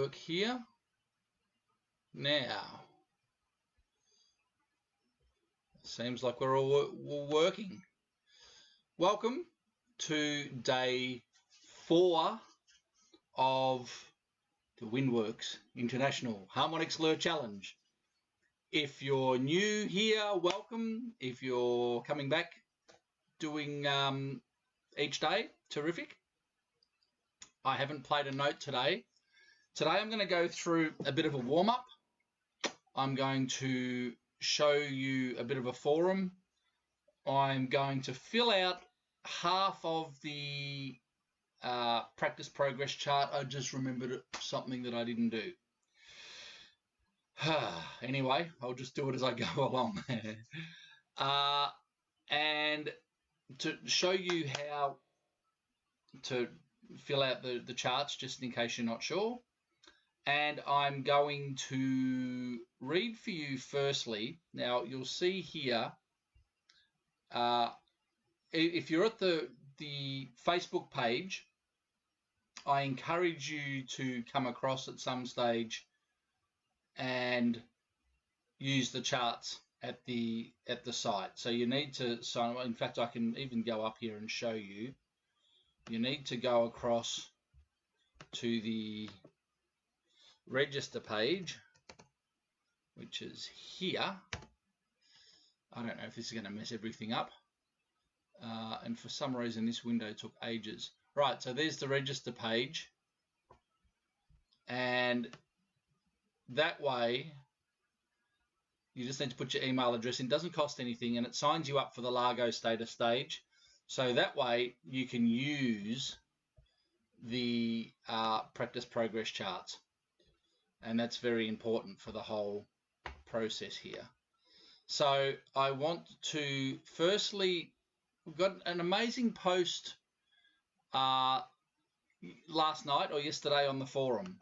Work here now. Seems like we're all working. Welcome to day 4 of the Windworks International Harmonic Slur Challenge. If you're new here, welcome. If you're coming back doing each day, terrific. I haven't played a note today. Today I'm going to go through a bit of a warm-up. I'm going to show you a bit of a forum. I'm going to fill out half of the practice progress chart. I just remembered something that I didn't do. Anyway, I'll just do it as I go along. And to show you how to fill out the charts, just in case you're not sure. And I'm going to read for you firstly. Now, you'll see here, if you're at the Facebook page, I encourage you to come across at some stage and use the charts at the site. So you need to sign up. In fact, I can even go up here and show you. You need to go across to the register page, which is here. I don't know if this is going to mess everything up. And for some reason, this window took ages. Right, so there's the register page. And that way, you just need to put your email address in. It doesn't cost anything, and it signs you up for the Largo status stage. So that way, you can use the practice progress charts. And that's very important for the whole process here. So I want to firstly, we've got an amazing post last night or yesterday on the forum.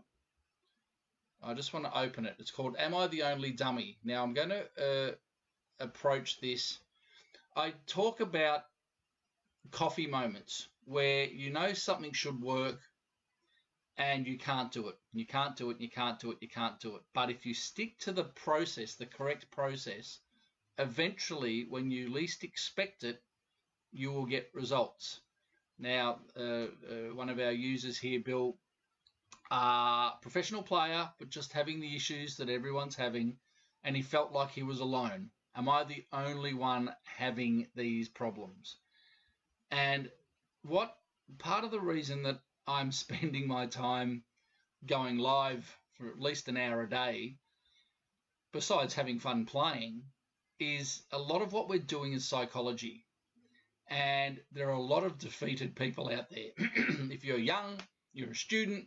I just want to open it. It's called Am I the Only Dummy? Now I'm going to approach this. I talk about coffee moments where you know something should work and you can't do it. You can't do it, you can't do it, you can't do it. But if you stick to the process, the correct process, eventually when you least expect it, you will get results. Now, one of our users here, Bill, professional player, but just having the issues that everyone's having, and he felt like he was alone. Am I the only one having these problems? And what part of the reason that I'm spending my time going live for at least an hour a day, besides having fun playing, is a lot of what we're doing is psychology. And there are a lot of defeated people out there. If you're young, you're a student,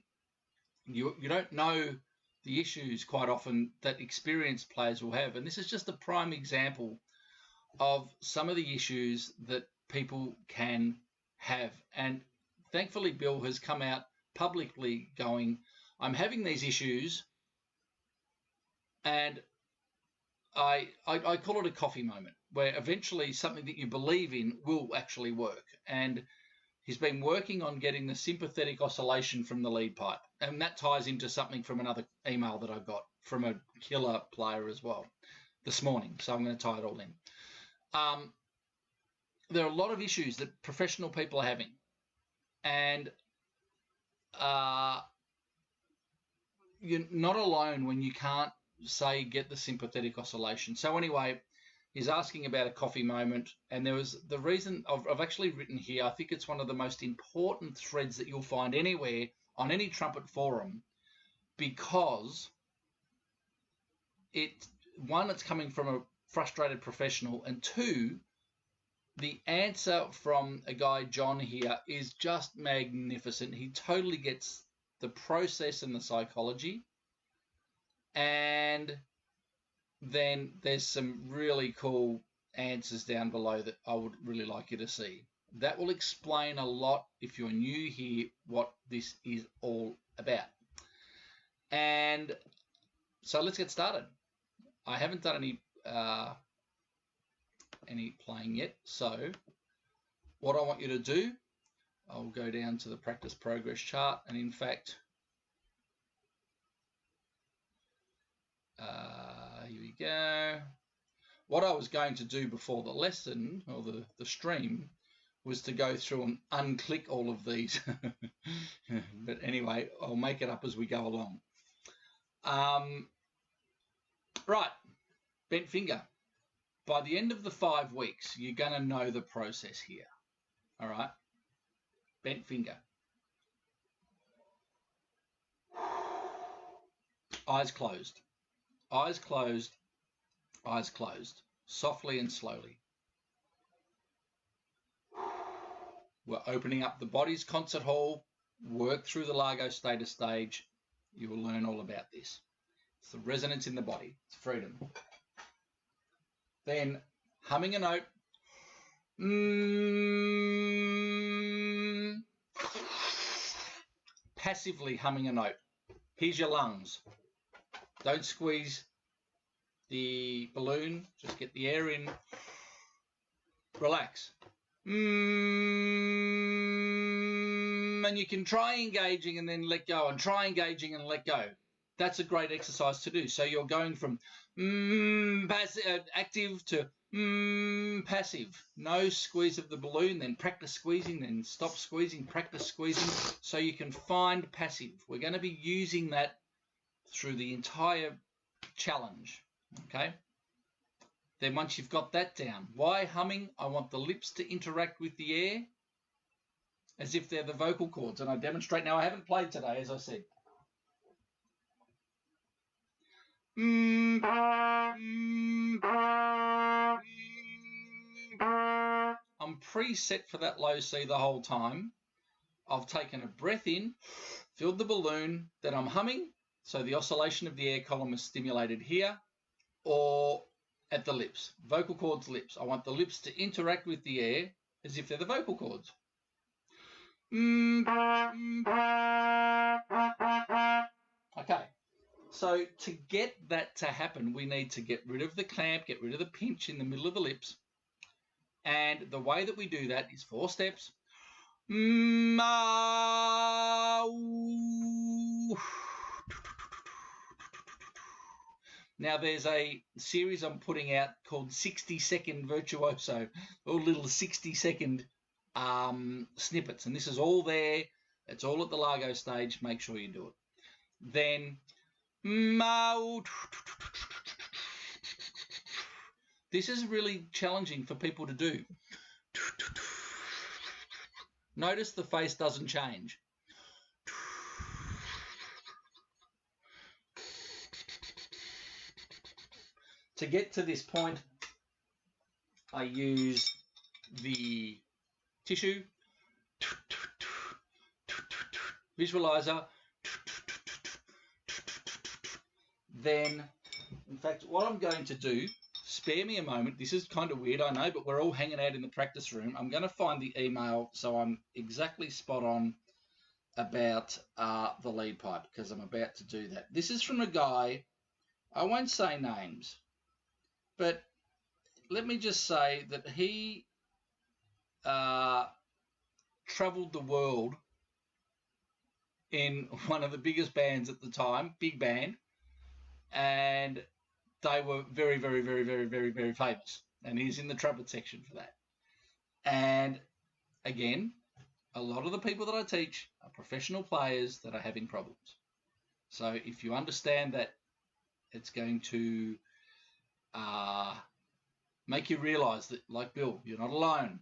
you don't know the issues quite often that experienced players will have. And this is just a prime example of some of the issues that people can have. And thankfully, Bill has come out publicly going, I'm having these issues, and I call it a coffee moment, where eventually something that you believe in will actually work. And he's been working on getting the sympathetic oscillation from the lead pipe. And that ties into something from another email that I got from a killer player as well this morning. So I'm going to tie it all in. There are a lot of issues that professional people are having. And you're not alone when you can't, say, get the sympathetic oscillation. So anyway, he's asking about a coffee moment, and there was the reason I've actually written here. I think it's one of the most important threads that you'll find anywhere on any trumpet forum, because it's coming from a frustrated professional, and two, the answer from a guy, John, here is just magnificent. He totally gets the process and the psychology. And then there's some really cool answers down below that I would really like you to see. That will explain a lot, if you're new here, what this is all about. And so let's get started. I haven't done any playing yet, so what I want you to do, I'll go down to the practice progress chart, and in fact go. What I was going to do before the lesson or the stream was to go through and unclick all of these. But anyway, I'll make it up as we go along. Right, bent finger. By the end of the 5 weeks, you're going to know the process here. All right, bent finger. Eyes closed, eyes closed, eyes closed, softly and slowly. We're opening up the body's concert hall, work through the Largo Stator stage. You will learn all about this. It's the resonance in the body. It's freedom. Then humming a note. Passively humming a note. Here's your lungs. Don't squeeze the balloon. Just get the air in. Relax. And you can try engaging and then let go, and try engaging and let go. That's a great exercise to do. So you're going from active to passive. No squeeze of the balloon, then practice squeezing, then stop squeezing, practice squeezing, so you can find passive. We're going to be using that through the entire challenge, okay? Then once you've got that down, why humming? I want the lips to interact with the air as if they're the vocal cords. And I demonstrate now. I haven't played today, as I said. I'm preset for that low C the whole time. I've taken a breath in, filled the balloon, then I'm humming. So the oscillation of the air column is stimulated here or at the lips. Vocal cords, lips. I want the lips to interact with the air as if they're the vocal cords. Okay. So to get that to happen, we need to get rid of the clamp, get rid of the pinch in the middle of the lips. And the way that we do that is 4 steps. Now there's a series I'm putting out called 60-second virtuoso, or little 60-second snippets. And this is all there. It's all at the Largo stage. Make sure you do it. Then this is really challenging for people to do. Notice the face doesn't change. To get to this point, I use the tissue, visualizer. Then, in fact, what I'm going to do, spare me a moment. This is kind of weird, I know, but we're all hanging out in the practice room. I'm going to find the email so I'm exactly spot on about the lead pipe, because I'm about to do that. This is from a guy, I won't say names, but let me just say that he traveled the world in one of the biggest bands at the time, big band, and they were very, very, very, very, very, very famous. And he's in the trumpet section for that. And again, a lot of the people that I teach are professional players that are having problems. So if you understand that, it's going to make you realize that, like Bill, you're not alone.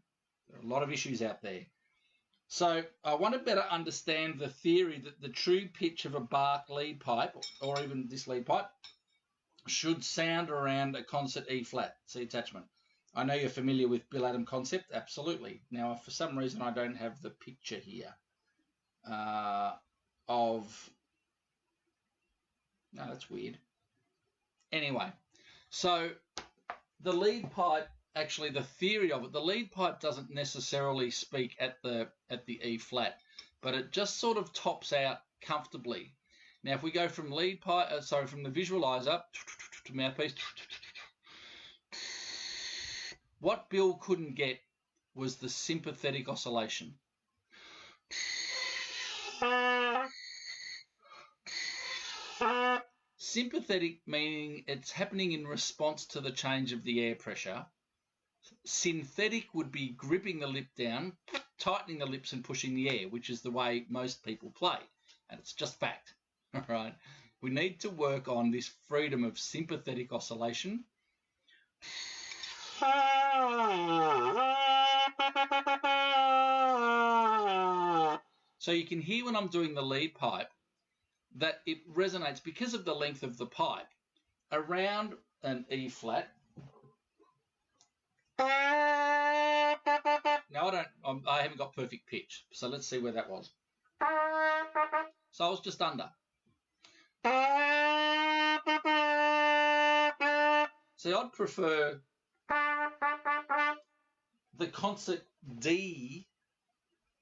There are a lot of issues out there. So I want to better understand the theory that the true pitch of a Bach lead pipe, or even this lead pipe, should sound around a concert E flat, C attachment. I know you're familiar with Bill Adam concept, absolutely. Now, for some reason, I don't have the picture here of... No, that's weird. Anyway, so the lead pipe, actually the theory of it, the lead pipe doesn't necessarily speak at the E flat, but it just sort of tops out comfortably. Now, if we go from lead pipe, from the visualizer to mouthpiece, what Bill couldn't get was the sympathetic oscillation. Sympathetic meaning it's happening in response to the change of the air pressure. Synthetic would be gripping the lip down, tightening the lips and pushing the air, which is the way most people play. And it's just fact, all right? We need to work on this freedom of sympathetic oscillation. So you can hear when I'm doing the lead pipe that it resonates because of the length of the pipe around an E flat. Now I haven't got perfect pitch, so let's see where that was. So I was just under. So I'd prefer the concert D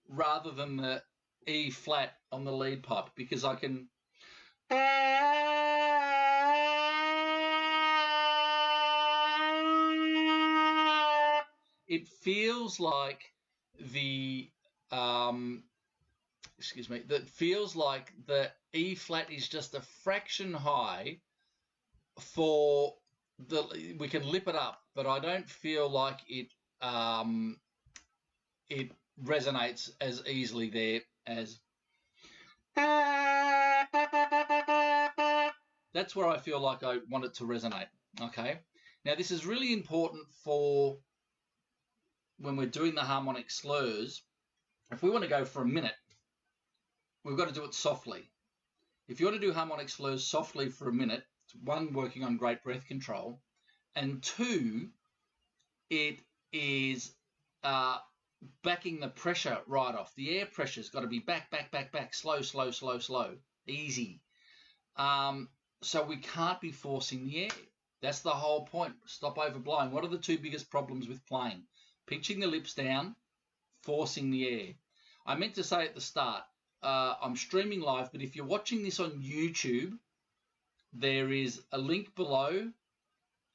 rather than the E flat on the lead pipe, because I can it feels like the that feels like the E flat is just a fraction high for we can lip it up, but I don't feel like it it resonates as easily there as. That's where I feel like I want it to resonate. Okay. Now this is really important for when we're doing the harmonic slurs. If we want to go for a minute, we've got to do it softly. If you want to do harmonic slurs softly for a minute, one, working on great breath control, and two, it is backing the pressure right off. The air pressure's got to be back, slow, easy. So we can't be forcing the air. That's the whole point. Stop overblowing. What are the two biggest problems with playing? Pitching the lips down, forcing the air. I meant to say at the start, I'm streaming live, but if you're watching this on YouTube, there is a link below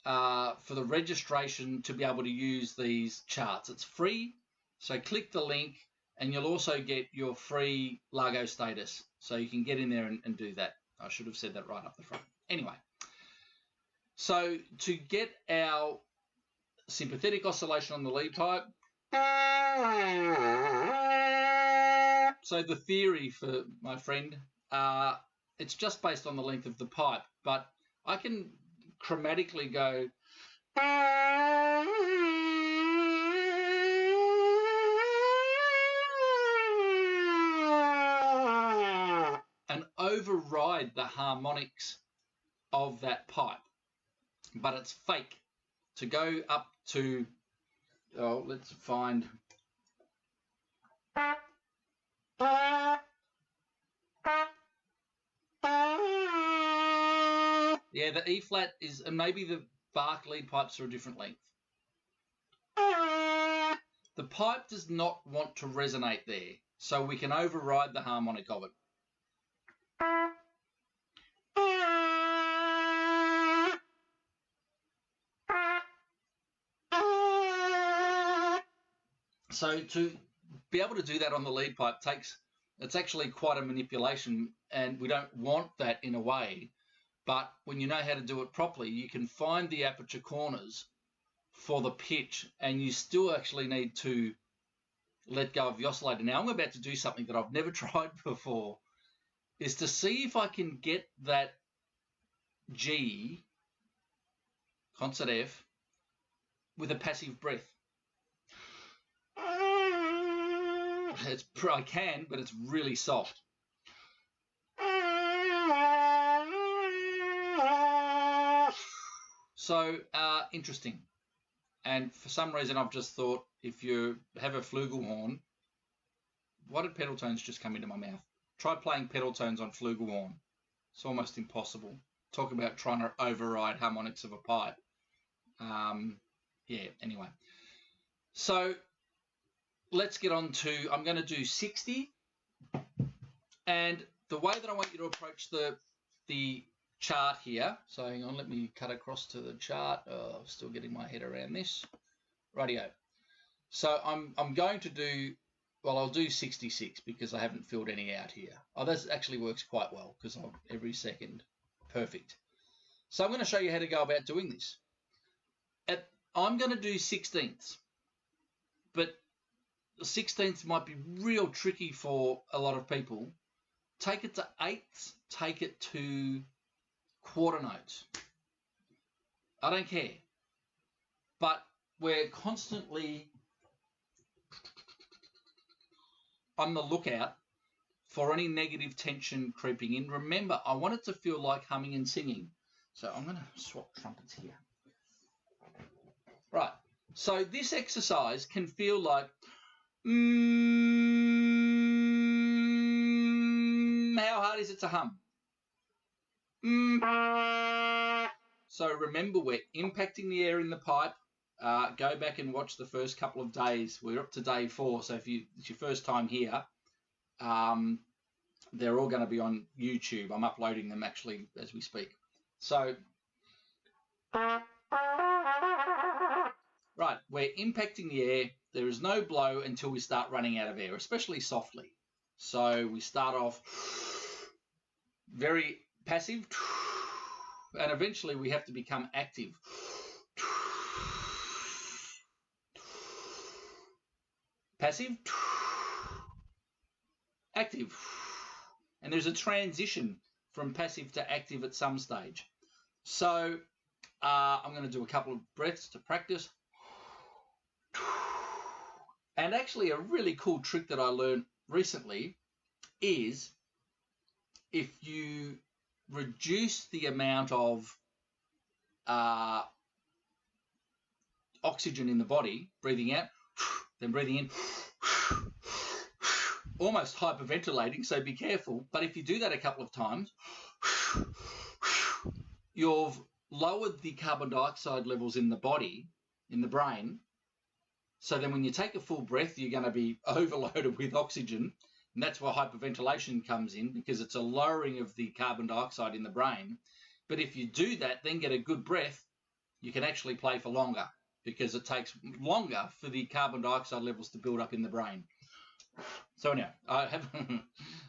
for the registration to be able to use these charts. It's free, so click the link and you'll also get your free Largo status. So you can get in there and do that. I should have said that right up the front. Anyway, so to get our sympathetic oscillation on the lead pipe, so the theory for my friend, it's just based on the length of the pipe, but I can chromatically go and override the harmonics of that pipe, but it's fake. To go up to, let's find. Yeah, the E flat is, and maybe the Bach lead pipes are a different length. The pipe does not want to resonate there, so we can override the harmonic of it. So to be able to do that on the lead pipe it's actually quite a manipulation, and we don't want that in a way. But when you know how to do it properly, you can find the aperture corners for the pitch, and you still actually need to let go of the oscillator. Now I'm about to do something that I've never tried before, is to see if I can get that G, concert F, with a passive breath. I can, but it's really soft. So interesting. And for some reason, I've just thought, if you have a flugelhorn, why did pedal tones just come into my mouth? Try playing pedal tones on flugelhorn. It's almost impossible. Talk about trying to override harmonics of a pipe. Yeah, anyway. So let's get on to, I'm going to do 60. And the way that I want you to approach the chart here, so hang on, let me cut across to the chart. Still getting my head around this. Rightio. So I'm going to do, well, I'll do 66 because I haven't filled any out here. Oh, that actually works quite well because every second Perfect. So I'm going to show you how to go about doing this. I'm going to do 16ths, but the 16ths might be real tricky for a lot of people. Take it to eighths, take it to quarter notes. I don't care. But we're constantly on the lookout for any negative tension creeping in. Remember, I want it to feel like humming and singing. So I'm going to swap trumpets here. Right. So this exercise can feel like, how hard is it to hum? So remember, we're impacting the air in the pipe. Go back and watch the first couple of days. We're up to day 4, so if it's your first time here, they're all going to be on YouTube. I'm uploading them actually as we speak. So, right, we're impacting the air. There is no blow until we start running out of air, especially softly. So we start off very passive, and eventually we have to become active. Passive, active. And there's a transition from passive to active at some stage. So I'm going to do a couple of breaths to practice. And actually a really cool trick that I learned recently is if you reduce the amount of oxygen in the body, breathing out, then breathing in, almost hyperventilating, so be careful. But if you do that a couple of times, you've lowered the carbon dioxide levels in the body, in the brain. So then when you take a full breath, you're going to be overloaded with oxygen. And that's where hyperventilation comes in, because it's a lowering of the carbon dioxide in the brain. But if you do that, then get a good breath, you can actually play for longer, because it takes longer for the carbon dioxide levels to build up in the brain. So anyhow, I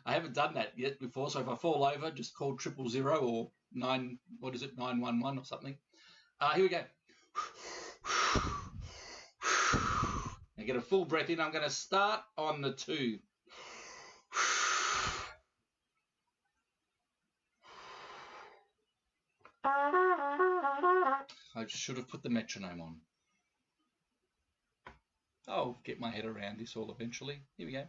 haven't done that yet before. So if I fall over, just call 000 or 911 or something. Here we go. Now get a full breath in. I'm going to start on the 2. I should have put the metronome on. I'll get my head around this all eventually. Here we go.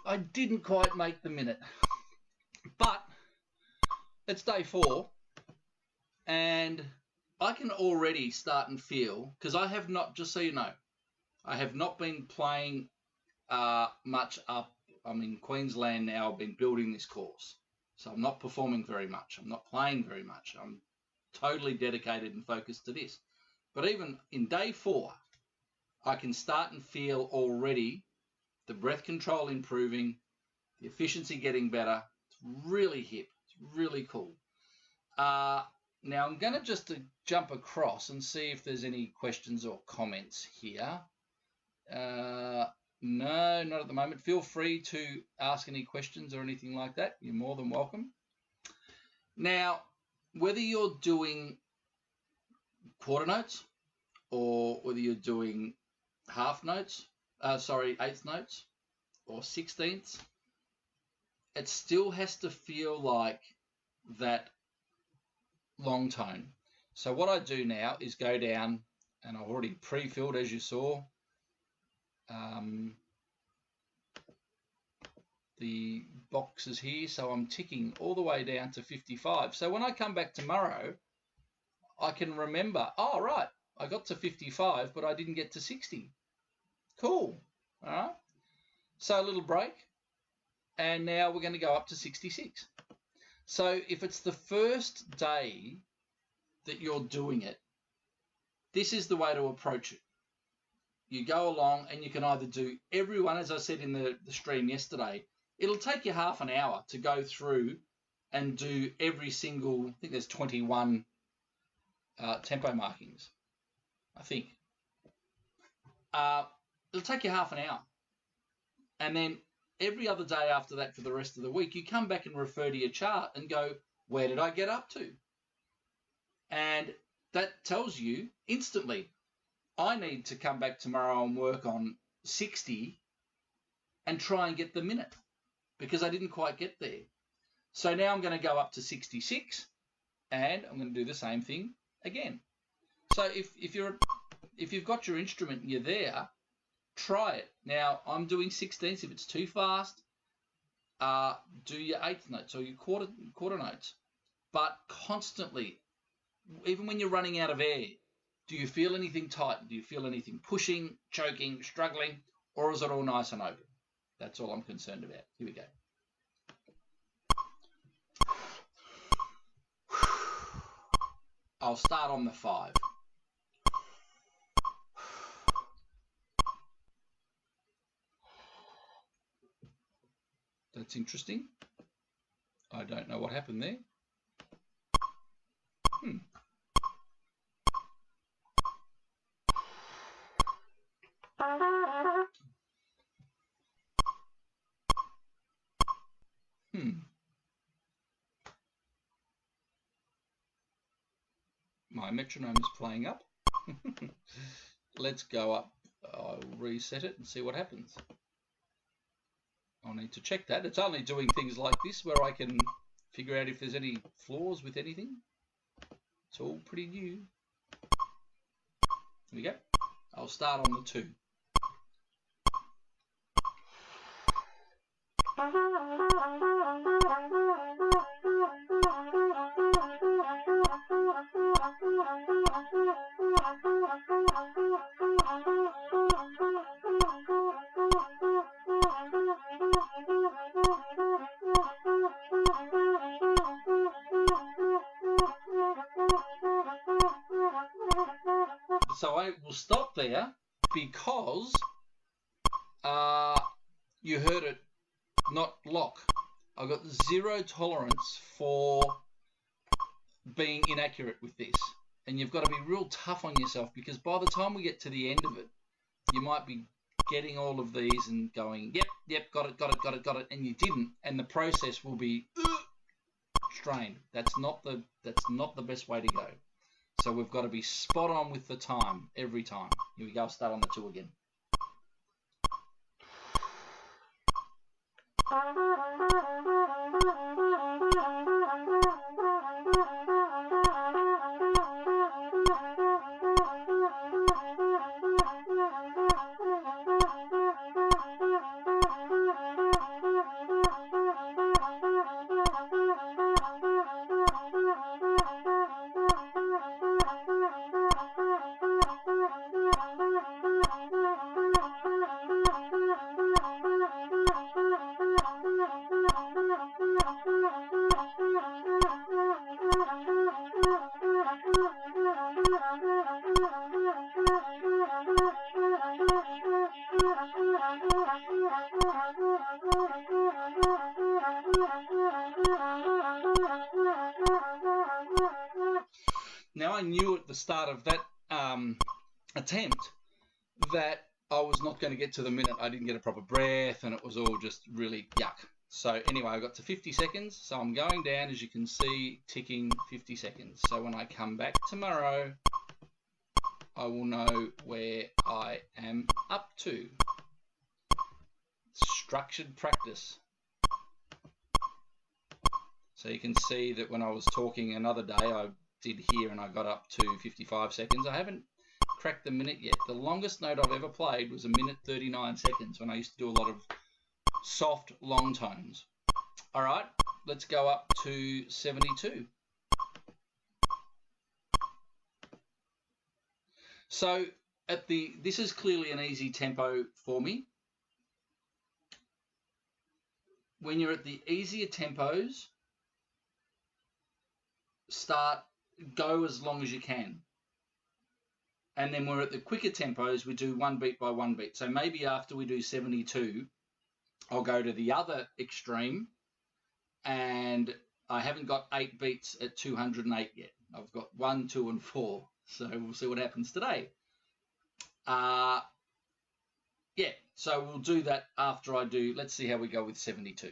I didn't quite make the minute, but it's day 4, and I can already start and feel, because I have not, just so you know, I have not been playing much up. I'm in Queensland now. I've been building this course, so I'm not performing very much. I'm not playing very much. I'm totally dedicated and focused to this. But even in day 4, I can start and feel already the breath control improving, the efficiency getting better. It's really hip. It's really cool. Now I'm going to just jump across and see if there's any questions or comments here. No, not at the moment. Feel free to ask any questions or anything like that. You're more than welcome. Now, whether you're doing quarter notes or whether you're doing half notes, eighth notes, or 16ths, it still has to feel like that long tone. So what I do now is go down, and I've already pre-filled, as you saw, the boxes here. So I'm ticking all the way down to 55. So when I come back tomorrow, I can remember, oh, right, I got to 55, but I didn't get to 60. Cool. All right. So a little break, and now we're going to go up to 66. So if it's the first day that you're doing it, this is the way to approach it. You go along and you can either do everyone, as I said in the stream yesterday, it'll take you half an hour to go through and do every single, I think there's 21 tempo markings, I think. It'll take you half an hour. And then every other day after that for the rest of the week, you come back and refer to your chart and go, where did I get up to? And that tells you instantly, I need to come back tomorrow and work on 60 and try and get the minute because I didn't quite get there. So now I'm going to go up to 66 and I'm going to do the same thing again. So if you've got your instrument and you're there, try it. Now I'm doing 16ths. If it's too fast, do your eighth notes or your quarter notes. But constantly, even when you're running out of air, do you feel anything tight? Do you feel anything pushing, choking, struggling, or is it all nice and open? That's all I'm concerned about. Here we go. I'll start on the 5. That's interesting. I don't know what happened there. My metronome is playing up. Let's go up. I'll reset it and see what happens. I'll need to check that. It's only doing things like this where I can figure out if there's any flaws with anything. It's all pretty new. Here we go. I'll start on the 2. So I will stop there because you heard it not lock. I've got 0 tolerance for being inaccurate with this. And you've got to be real tough on yourself because by the time we get to the end of it, you might be getting all of these and going, yep, got it, and you didn't. And the process will be strained. That's not the best way to go. So we've got to be spot on with the time every time. Here we go. I'll start on the 2 again. Now I knew at the start of that attempt that I was not going to get to the minute. I didn't get a proper breath and it was all just really yuck. So anyway, I got to 50 seconds. So I'm going down, as you can see, ticking 50 seconds. So when I come back tomorrow, I will know where I am up to. structured practice. So you can see that when I was talking another day, I did here and I got up to 55 seconds. I haven't cracked the minute yet. The longest note I've ever played was 1 minute 39 seconds when I used to do a lot of soft long tones. All right, let's go up to 72. So this is clearly an easy tempo for me. When you're at the easier tempos, go as long as you can. And then we're at the quicker tempos, we do 1 beat by 1 beat. So maybe after we do 72, I'll go to the other extreme, and I haven't got 8 beats at 208 yet. I've got 1, 2, and 4. So we'll see what happens today. Yeah, so we'll do that after I do. Let's see how we go with 72.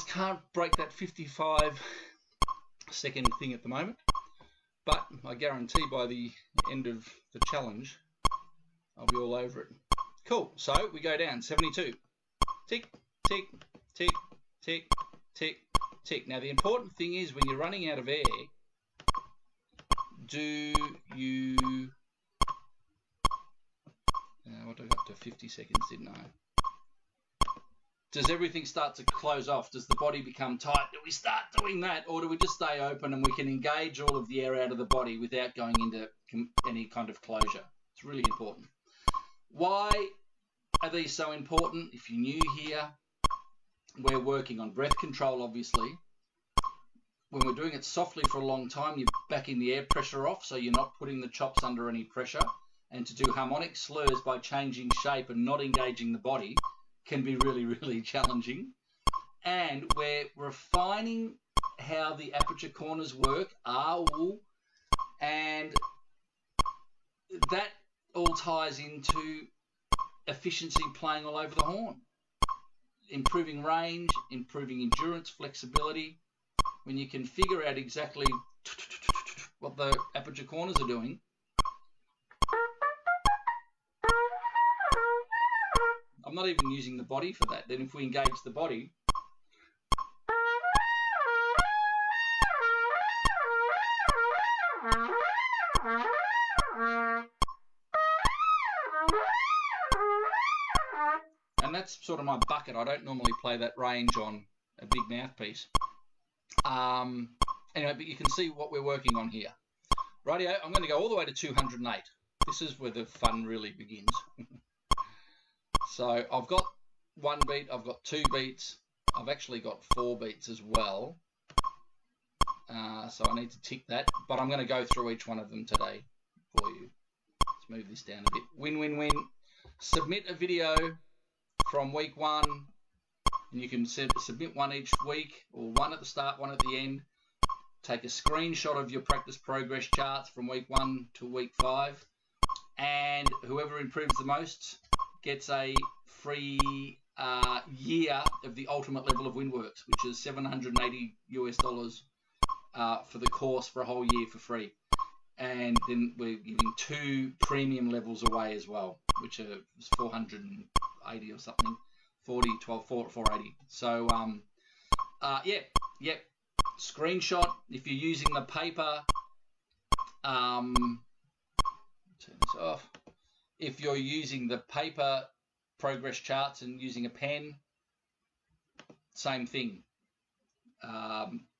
Can't break that 55-second thing at the moment, but I guarantee by the end of the challenge I'll be all over it. Cool, so we go down 72. Tick, tick, tick, tick, tick, tick. Now the important thing is when you're running out of air, do you what did I got to 50 seconds, didn't I? Does everything start to close off? Does the body become tight? Do we start doing that, or do we just stay open and we can engage all of the air out of the body without going into any kind of closure? It's really important. Why are these so important? If you're new here, we're working on breath control, obviously. When we're doing it softly for a long time, you're backing the air pressure off, so you're not putting the chops under any pressure. And to do harmonic slurs by changing shape and not engaging the body can be really, really challenging. And we're refining how the aperture corners work, and that all ties into efficiency playing all over the horn. Improving range, improving endurance, flexibility. When you can figure out exactly what the aperture corners are doing, I'm not even using the body for that. Then if we engage the body, and that's sort of my bucket. I don't normally play that range on a big mouthpiece. Anyway, but you can see what we're working on here. Rightio, I'm going to go all the way to 208. This is where the fun really begins. So I've got 1 beat, I've got 2 beats, I've actually got 4 beats as well. So I need to tick that, but I'm going to go through each one of them today for you. Let's move this down a bit. Win, win, win. Submit a video from week 1, and you can submit one each week, or one at the start, one at the end. Take a screenshot of your practice progress charts from week 1 to week 5, and whoever improves the most gets a free year of the ultimate level of Windworks, which is $780 US for the course for a whole year for free. And then we're giving 2 premium levels away as well, which are 480 or something, 480. So yeah. Screenshot if you're using the paper. Turn this off. If you're using the paper progress charts and using a pen, same thing.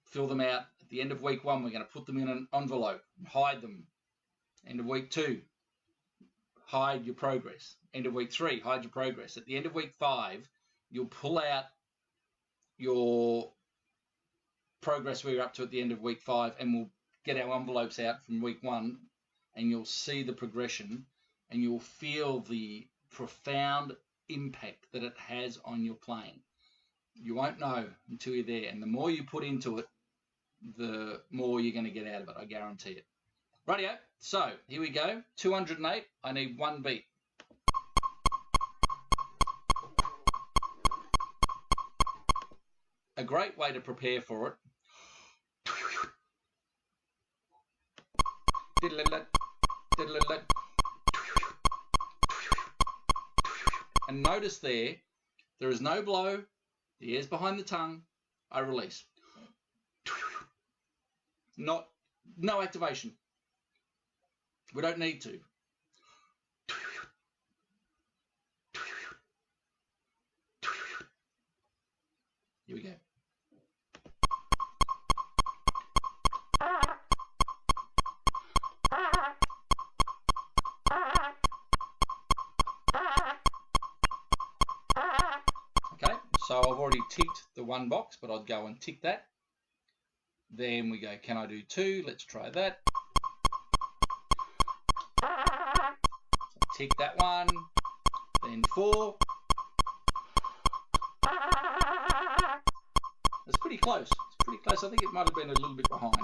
Fill them out. At the end of week 1, we're going to put them in an envelope and hide them. End of week 2, hide your progress. End of week 3, hide your progress. At the end of week 5, you'll pull out your progress we're up to at the end of week 5, and we'll get our envelopes out from week 1, and you'll see the progression, and you'll feel the profound impact that it has on your playing. You won't know until you're there, and the more you put into it, the more you're going to get out of it, I guarantee it. Rightio, so here we go, 208, I need 1 beat. A great way to prepare for it. And notice there is no blow, the air's behind the tongue, I release. No activation. We don't need to. Here we go. Okay, so I've already ticked the 1 box, but I'd go and tick that. Then we go, can I do 2? Let's try that. So tick that 1, then 4. It's pretty close. It's pretty close. I think it might have been a little bit behind.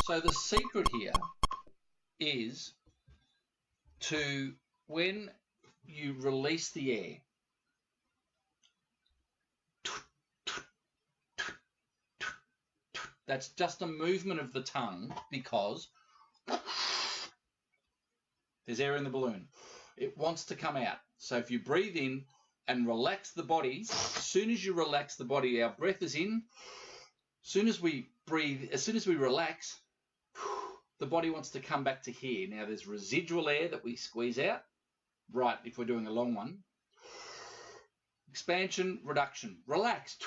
So the secret here is to, when you release the air, that's just a movement of the tongue because there's air in the balloon. It wants to come out. So if you breathe in and relax the body, as soon as you relax the body, our breath is in. As soon as we breathe, as soon as we relax, the body wants to come back to here. Now there's residual air that we squeeze out, right, if we're doing a long one. Expansion, reduction, relax.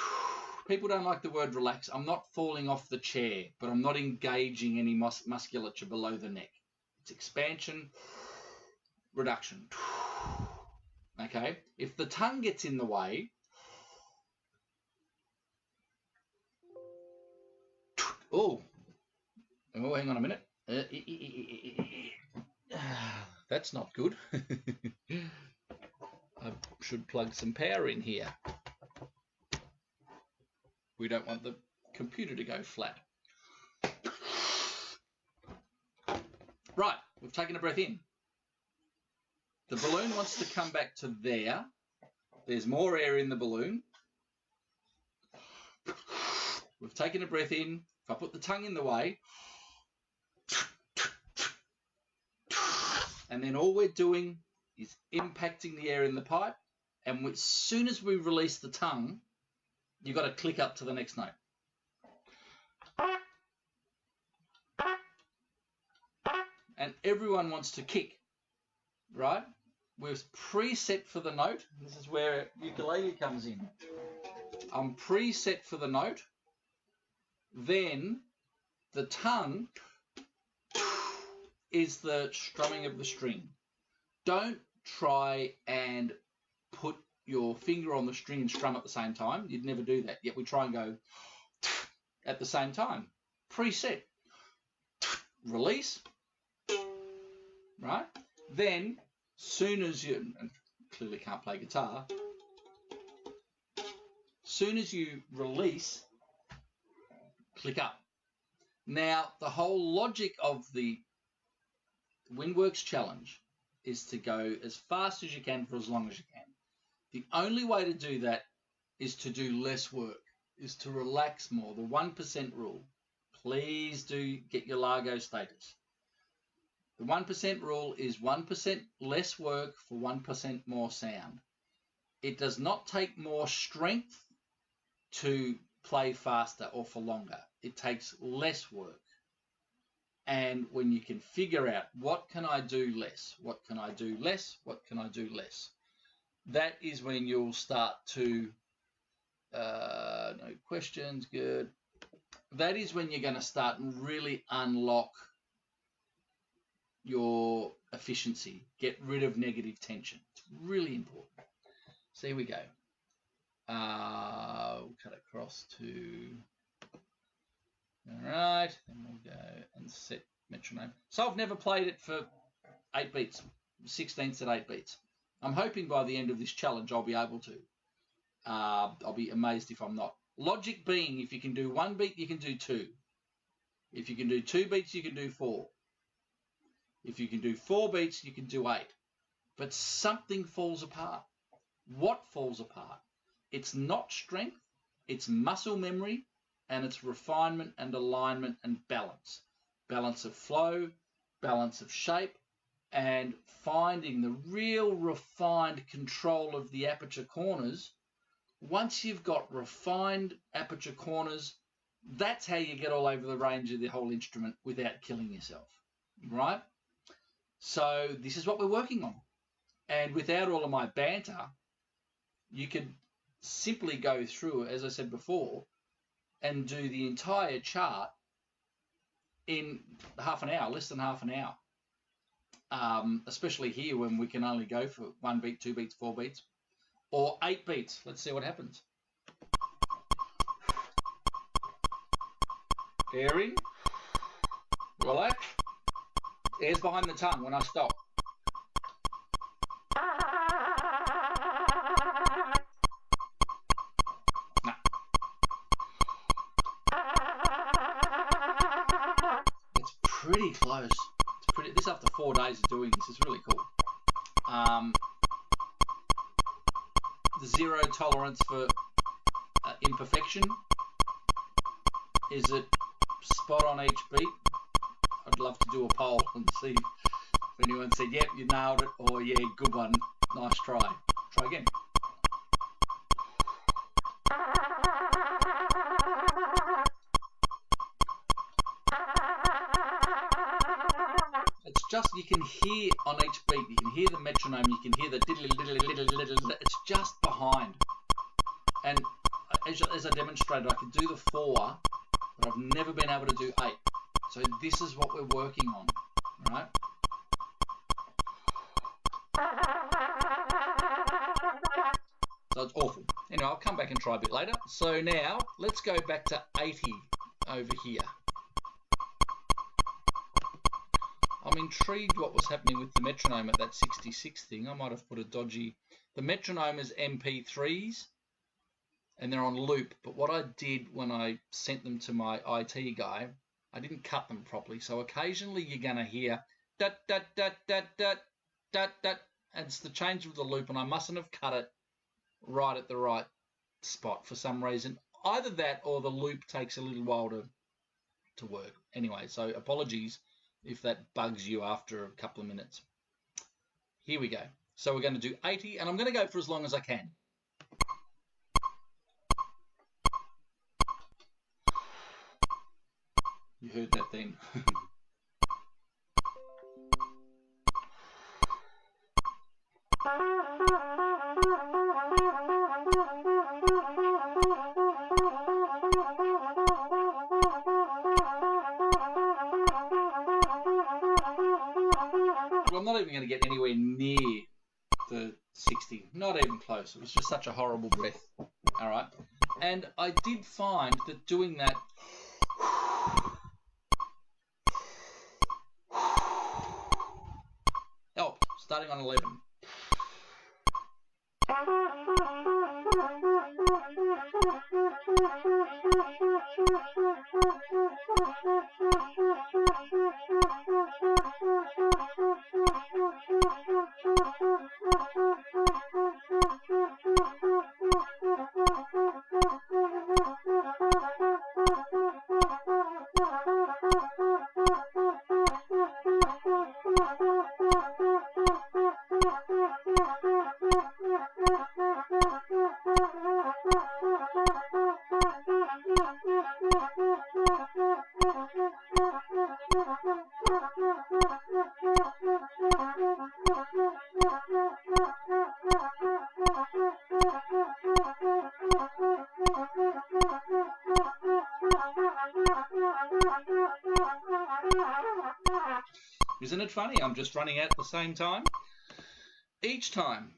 People don't like the word relax. I'm not falling off the chair, but I'm not engaging any musculature below the neck. It's expansion, reduction. Okay, if the tongue gets in the way, oh, hang on a minute. That's not good. I should plug some power in here. We don't want the computer to go flat. Right, we've taken a breath in. The balloon wants to come back to there. There's more air in the balloon. We've taken a breath in. If I put the tongue in the way, and then all we're doing is impacting the air in the pipe, and as soon as we release the tongue, you've got to click up to the next note. And everyone wants to kick, right? We're preset for the note. This is where ukulele comes in. I'm preset for the note. Then the tongue is the strumming of the string. Don't try and put your finger on the string and strum at the same time. You'd never do that. Yet we try and go at the same time. Preset. Release. Right? Then, soon as you, and clearly can't play guitar, soon as you release, click up. Now, the whole logic of the Windworks Challenge is to go as fast as you can for as long as you can. The only way to do that is to do less work, is to relax more. The 1% rule. Please do get your Largo status. The 1% rule is 1% less work for 1% more sound. It does not take more strength to play faster or for longer. It takes less work. And when you can figure out what can I do less, what can I do less, what can I do less, that is when you'll start to, no questions, good. That is when you're going to start and really unlock your efficiency, get rid of negative tension. It's really important. So here we go. We'll cut across to, all right, then we'll go and set metronome. So I've never played it for 8 beats, 16ths at 8 beats. I'm hoping by the end of this challenge I'll be able to. I'll be amazed if I'm not. Logic being, if you can do 1 beat, you can do 2. If you can do 2 beats, you can do 4. If you can do 4 beats, you can do 8. But something falls apart. What falls apart? It's not strength, it's muscle memory, and it's refinement and alignment and balance. Balance of flow, balance of shape, and finding the real refined control of the aperture corners. Once you've got refined aperture corners, that's how you get all over the range of the whole instrument without killing yourself, right? So this is what we're working on. And without all of my banter, you could simply go through, as I said before, and do the entire chart in half an hour, less than half an hour. Especially here when we can only go for 1 beat, 2 beats, 4 beats, or 8 beats. Let's see what happens. Air in, relax, air's behind the tongue when I stop. No. It's pretty close. It's pretty. This after 4 days of doing this is really cool. The zero tolerance for imperfection. Is it spot on each beat? I'd love to do a poll and see if anyone said, yep, you nailed it, or yeah, good one, nice try. Try again. It's just, you can hear on each beat, you can hear the metronome, you can hear the diddly, it's just behind. And as I demonstrated, I could do the 4, but I've never been able to do 8. So this is what we're working on, right? So it's awful. Anyway, I'll come back and try a bit later. So now let's go back to 80 over here. I'm intrigued what was happening with the metronome at that 66 thing. I might have put a dodgy... The metronome is MP3s and they're on loop. But what I did when I sent them to my IT guy, I didn't cut them properly. So occasionally you're going to hear dat, dat, dat, dat, dat, dat, dat. And it's the change of the loop, and I mustn't have cut it right at the right spot for some reason. Either that or the loop takes a little while to work. Anyway, so apologies if that bugs you after a couple of minutes. Here we go. So we're going to do 80, and I'm going to go for as long as I can. You heard that then. Well, I'm not even going to get anywhere near the 60. Not even close. It was just such a horrible breath. All right. And I did find that doing that... Oh, starting on 11. Isn't it funny? I'm just running out at the same time each time.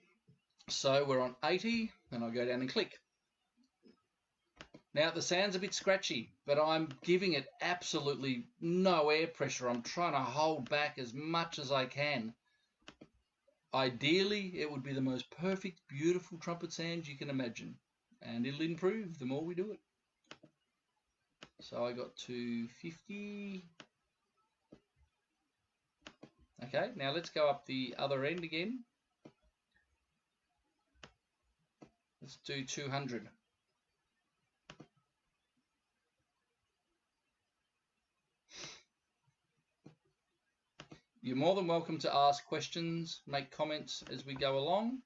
So we're on 80, and I'll go down and click. Now the sound's a bit scratchy, but I'm giving it absolutely no air pressure. I'm trying to hold back as much as I can. Ideally, it would be the most perfect, beautiful trumpet sound you can imagine, and it'll improve the more we do it. So I got to 50. Okay, now let's go up the other end again. Let's do 200. You're more than welcome to ask questions, make comments as we go along.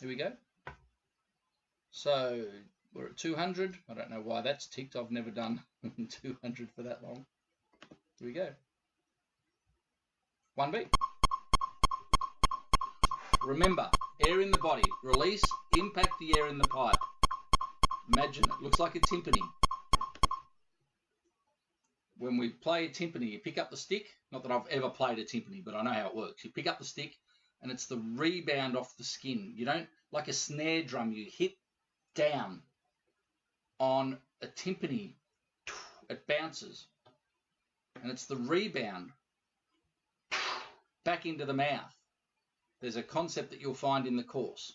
Here we go. So we're at 200. I don't know why that's ticked. I've never done 200 for that long. Here we go. 1 beat. Remember, air in the body. Release, impact the air in the pipe. Imagine it looks like a timpani. When we play a timpani, you pick up the stick. Not that I've ever played a timpani, but I know how it works. You pick up the stick, and it's the rebound off the skin. You don't, like a snare drum, you hit down. On a timpani, it bounces. And it's the rebound back into the mouth. There's a concept that you'll find in the course.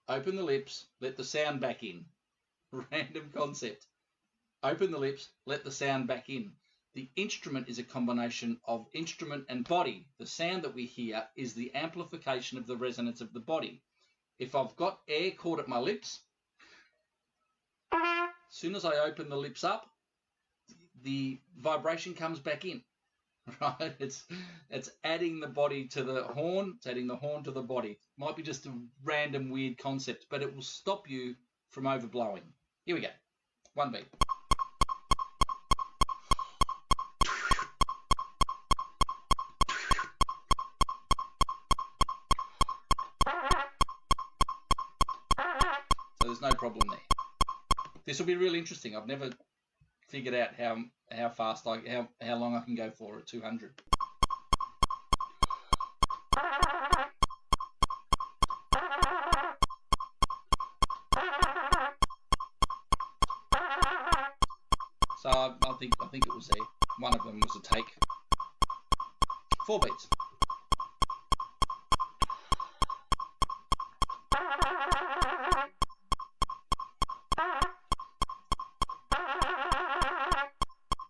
Open the lips, let the sound back in. Random concept. Open the lips, let the sound back in. The instrument is a combination of instrument and body. The sound that we hear is the amplification of the resonance of the body. If I've got air caught at my lips, as soon as I open the lips up, the vibration comes back in. Right? It's adding the body to the horn. It's adding the horn to the body. Might be just a random weird concept, but it will stop you from overblowing. Here we go. 1 beat. So there's no problem there. This will be really interesting. I've never figured out how fast how long I can go for at 200. So I think it was there. One of them was a take. 4 beats.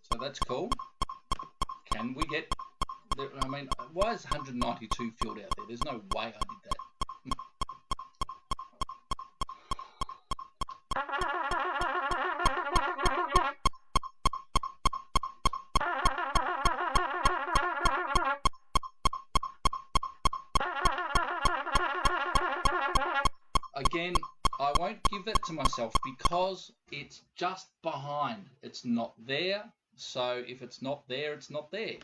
So that's cool. Can we get there? I mean, why is 192 filled out there? There's no way I did that. Again, I won't give that to myself because it's just behind. It's not there. So if it's not there, it's not there.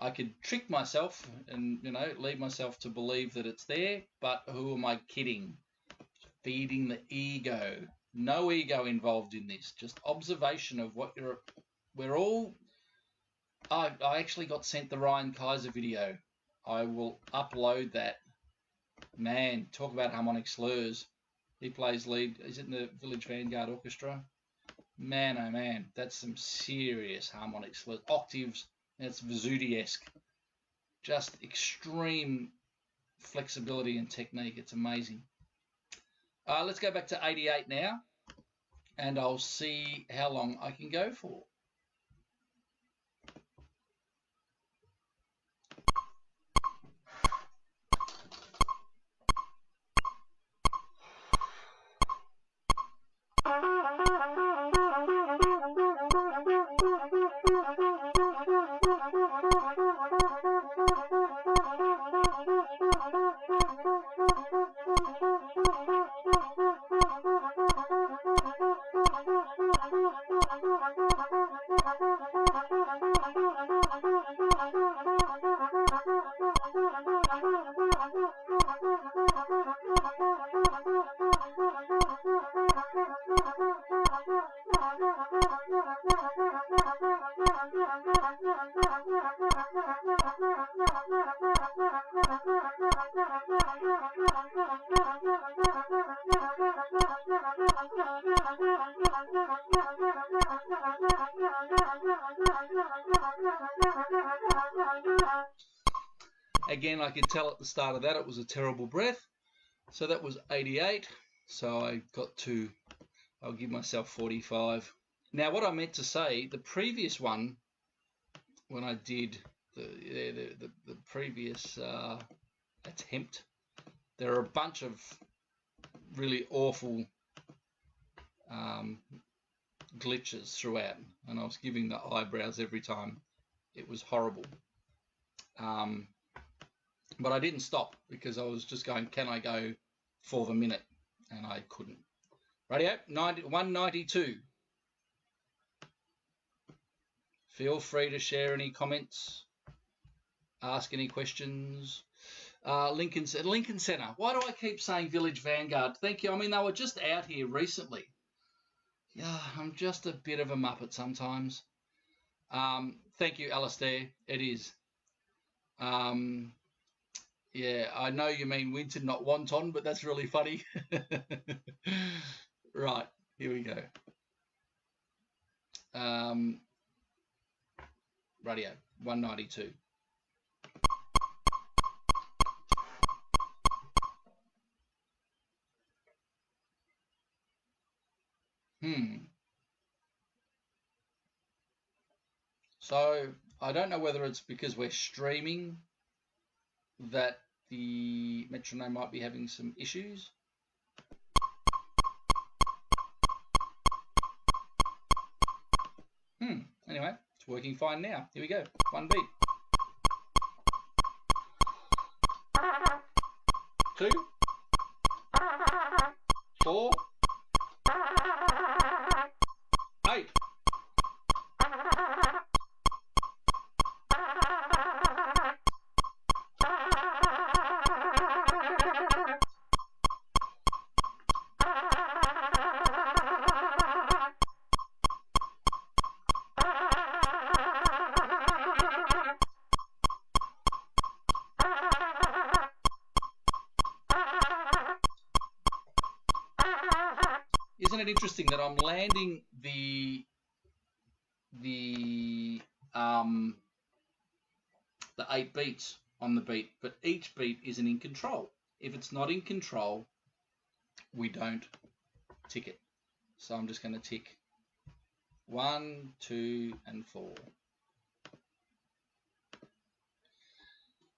I could trick myself and, lead myself to believe that it's there, but who am I kidding? Feeding the ego. No ego involved in this. Just observation of what we're all... I actually got sent the Ryan Kaiser video. I will upload that. Man, talk about harmonic slurs. He plays lead. Is it in the Village Vanguard Orchestra? Man, oh man, that's some serious harmonic slurs. Octaves, that's Vizzuti-esque. Just extreme flexibility and technique. It's amazing. Let's go back to 88 now, and I'll see how long I can go for. Again, I could tell at the start of that it was a terrible breath. So that was 88. So I'll give myself 45. Now, what I meant to say, the previous one, when I did the previous attempt, there are a bunch of really awful glitches throughout, and I was giving the eyebrows every time. It was horrible. But I didn't stop because I was just going, can I go for the minute? And I couldn't. Radio, 192. Feel free to share any comments, ask any questions. Lincoln Center. Why do I keep saying Village Vanguard? Thank you. I mean, they were just out here recently. Yeah, I'm just a bit of a muppet sometimes. Thank you, Alistair. It is. Yeah, I know you mean Winton, not Wonton, but that's really funny. Right, here we go. Radio, 192. So I don't know whether it's because we're streaming that the metronome might be having some issues. Anyway, it's working fine now. Here we go. One beat. 2, 4, 8. Isn't it interesting that I'm landing the 8 beats on the beat, but each beat isn't in control. If it's not in control, we don't tick it. So I'm just going to tick 1, 2, and 4.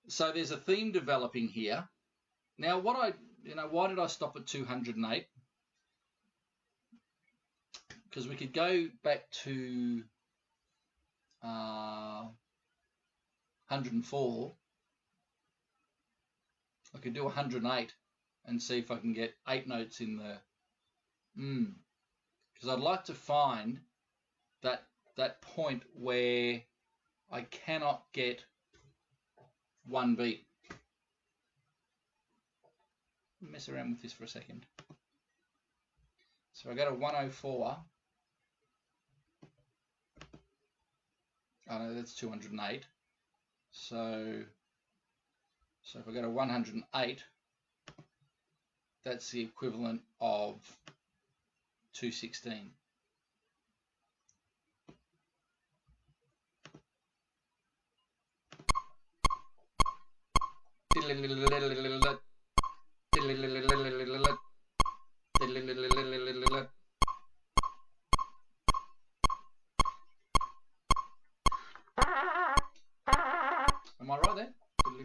So there's a theme developing here. Now, why did I stop at 208? Because we could go back to 104. I could do 108 and see if I can get 8 notes in the because I'd like to find that point where I cannot get one beat. Mess around with this for a second. So I go to 104. Oh no, that's 208. So if I go to 108, that's the equivalent of 216. Am I right there? I'm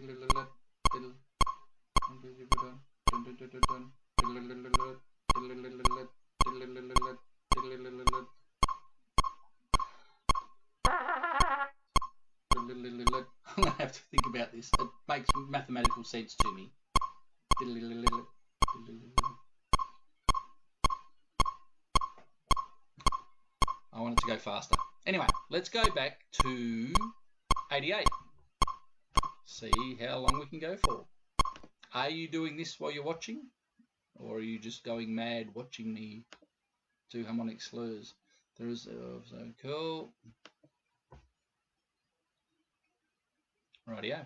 going to have to think about this. It makes mathematical sense to me. I want it to go faster. Anyway, let's go back to 88. See how long we can go for. Are you doing this while you're watching? Or are you just going mad watching me do harmonic slurs? There is so cool. Rightio.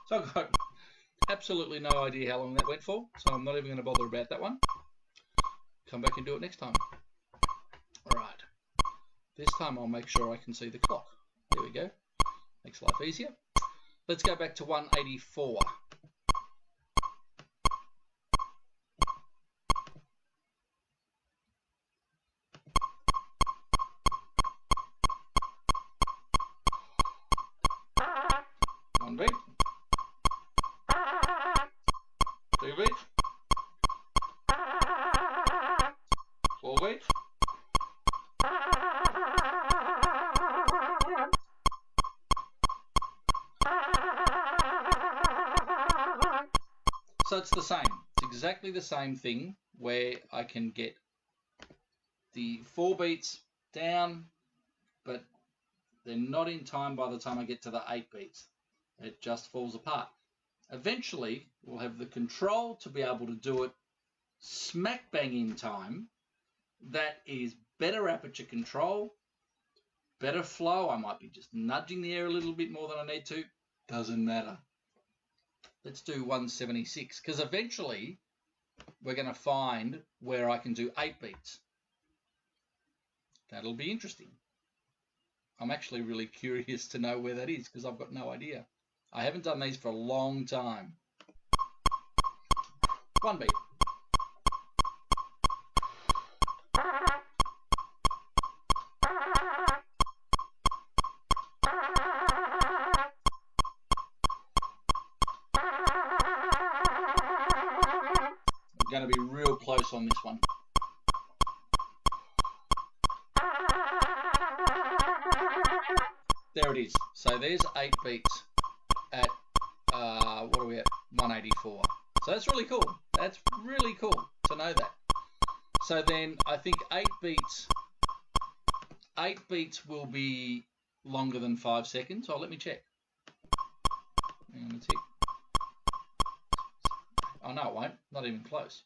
So I've got absolutely no idea how long that went for, so I'm not even going to bother about that one. Come back and do it next time. Alright, this time I'll make sure I can see the clock. There we go. Makes life easier. Let's go back to 184. One beat. 2 beats. 4 beats. So it's the same. It's exactly the same thing where I can get the 4 beats down, but they're not in time by the time I get to the 8 beats. It just falls apart. Eventually, we'll have the control to be able to do it smack bang in time. That is better aperture control, better flow. I might be just nudging the air a little bit more than I need to. Doesn't matter. Let's do 176, because eventually we're going to find where I can do 8 beats. That'll be interesting. I'm actually really curious to know where that is, because I've got no idea. I haven't done these for a long time. 1 beat. I'm going to be real close on this one. There it is. So there's 8 beats at, what are we at? 184. So that's really cool. That's really cool to know that. So then I think 8 beats will be longer than 5 seconds. Oh, let me check. Hang on a tick. Oh, no, it won't. Not even close.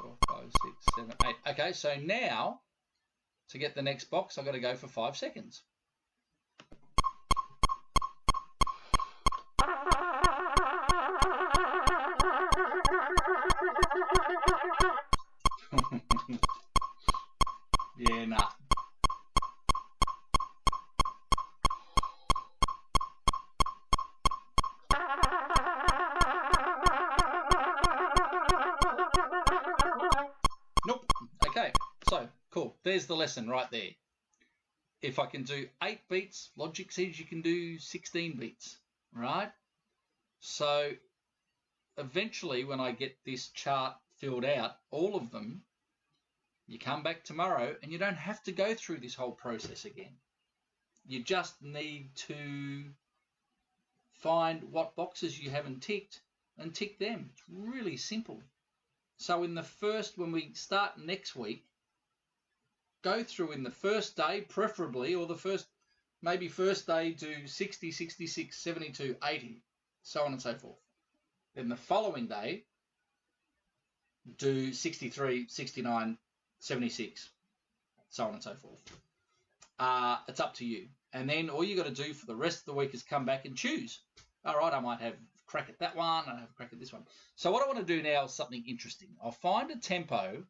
4, 5, 6, 7, 8. Okay, so now to get the next box, I've got to go for 5 seconds. Yeah, nah. Nope. Okay, so cool. There's the lesson right there. If I can do 8 beats, Logic says you can do 16 beats, right? So eventually when I get this chart filled out, all of them, you come back tomorrow and you don't have to go through this whole process again. You just need to find what boxes you haven't ticked and tick them. It's really simple. So in the first, when we start next week, go through in the first day, preferably, or the first, maybe first day, do 60, 66, 72, 80, so on and so forth. Then the following day, do 63, 69, 76, so on and so forth. It's up to you. And then all you got to do for the rest of the week is come back and choose. All right, I might have a crack at that one, and I have a crack at this one. So what I want to do now is something interesting. I'll find a tempo.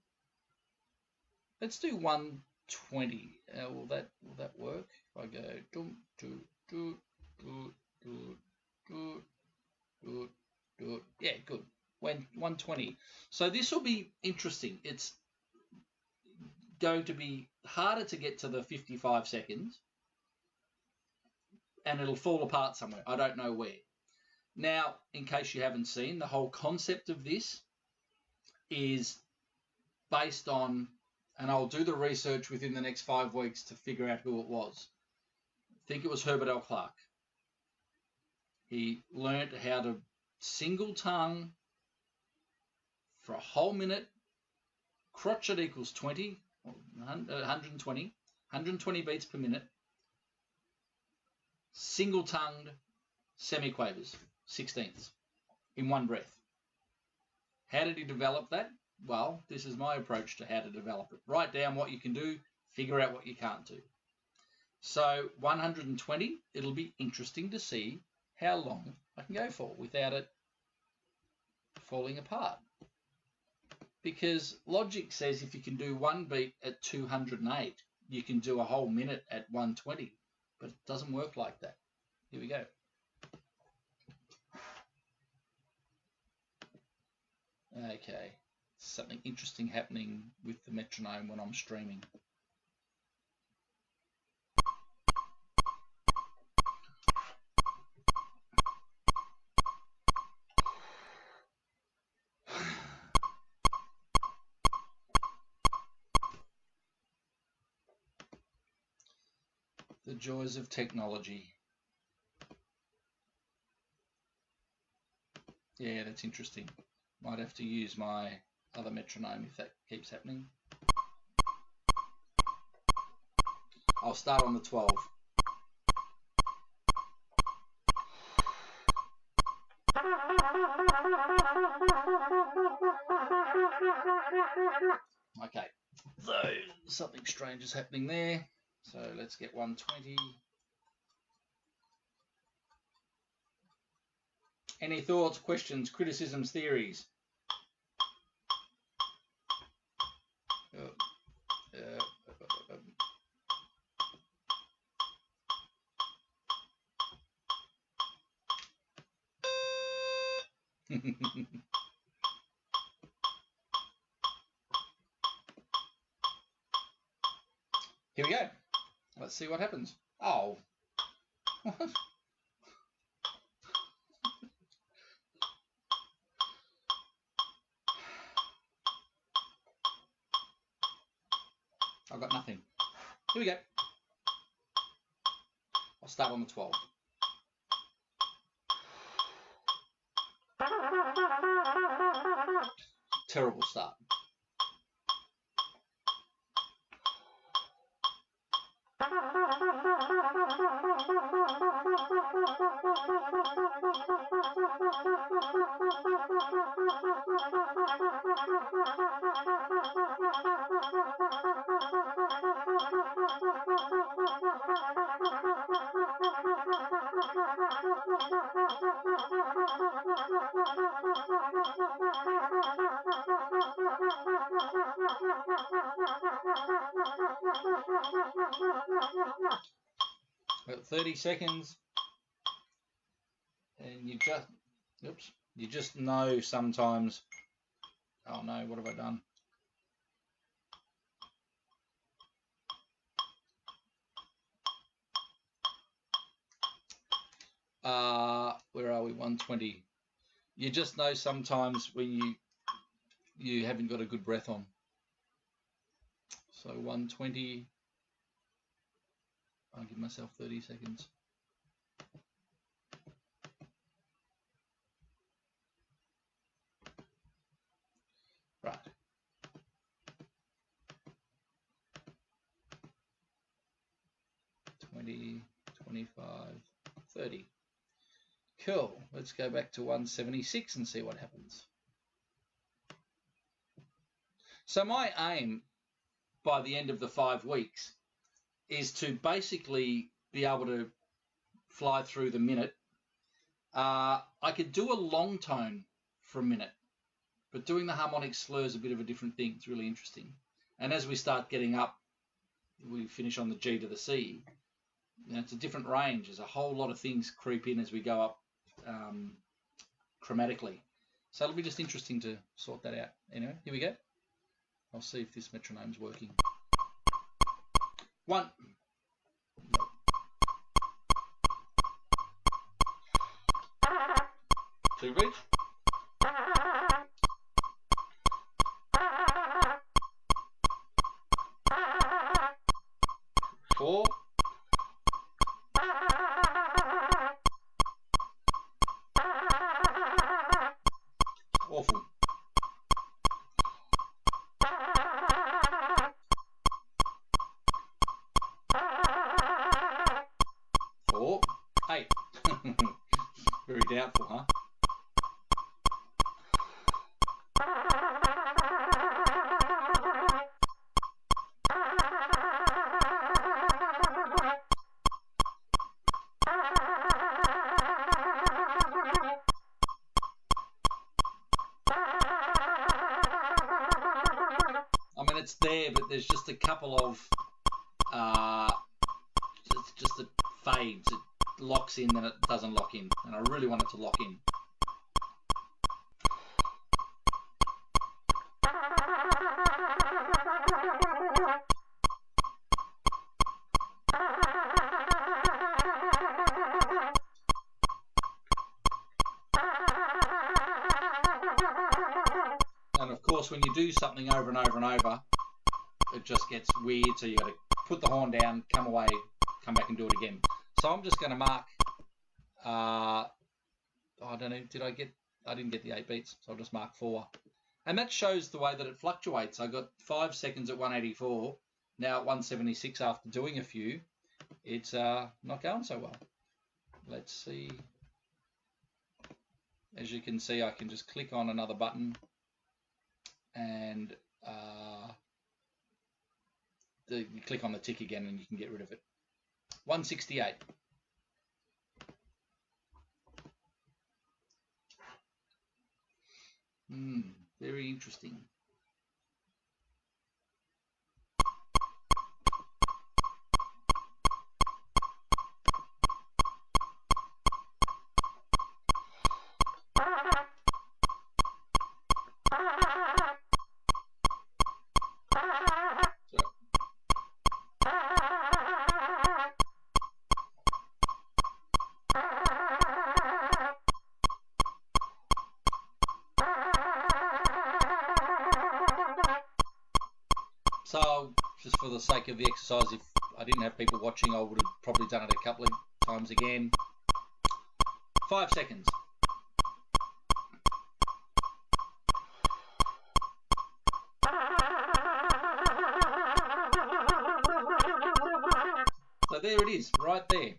Let's do 120. Will that work? If I go dum do do do do do do do, yeah, good. When 120. So this will be interesting. It's going to be harder to get to the 55 seconds, and it'll fall apart somewhere. I don't know where. Now, in case you haven't seen, the whole concept of this is based on, and I'll do the research within the next 5 weeks to figure out who it was. I think it was Herbert L. Clark. He learned how to single tongue for a whole minute, crotchet equals 20, 120 beats per minute, single-tongued semiquavers, 16ths, in one breath. How did he develop that? Well, this is my approach to how to develop it. Write down what you can do, figure out what you can't do. So 120, it'll be interesting to see how long I can go for without it falling apart. Because logic says if you can do one beat at 208, you can do a whole minute at 120, but it doesn't work like that. Here we go. Okay, something interesting happening with the metronome when I'm streaming. The joys of technology. Yeah, that's interesting. Might have to use my other metronome if that keeps happening. I'll start on the 12. Okay, so something strange is happening there. So let's get 120. Any thoughts, questions, criticisms, theories? Here we go. Let's see what happens. Oh. I've got nothing. Here we go. I'll start on the 12. Terrible start. About 30 seconds, and you just know sometimes, oh no, what have I done? Where are we? 120. You just know sometimes when you haven't got a good breath on. So 120. I'll give myself 30 seconds. Right. $20, $25, $30. Cool. Let's go back to 176 and see what happens. So my aim by the end of the 5 weeks is to basically be able to fly through the minute. I could do a long tone for a minute, but doing the harmonic slur is a bit of a different thing. It's really interesting. And as we start getting up, we finish on the G to the C. You know, it's a different range. There's a whole lot of things creep in as we go up chromatically. So it'll be just interesting to sort that out. Anyway, here we go. I'll see if this metronome's working. 1. 2 beats. 4. 4. 8. Very doubtful, huh? 4. It's there, but there's just a couple of it's just it fades. It locks in, then it doesn't lock in, and I really want it to lock in. And of course, when you do something over and over and over, it just gets weird, so you got to put the horn down, come away, come back and do it again. So I'm just going to mark, I don't know, I didn't get the 8 beats, so I'll just mark 4. And that shows the way that it fluctuates. I got 5 seconds at 184, now at 176 after doing a few. It's not going so well. Let's see. As you can see, I can just click on another button and you click on the tick again and you can get rid of it. 168. Very interesting. So, just for the sake of the exercise, if I didn't have people watching, I would have probably done it a couple of times again. 5 seconds. So there it is, right there.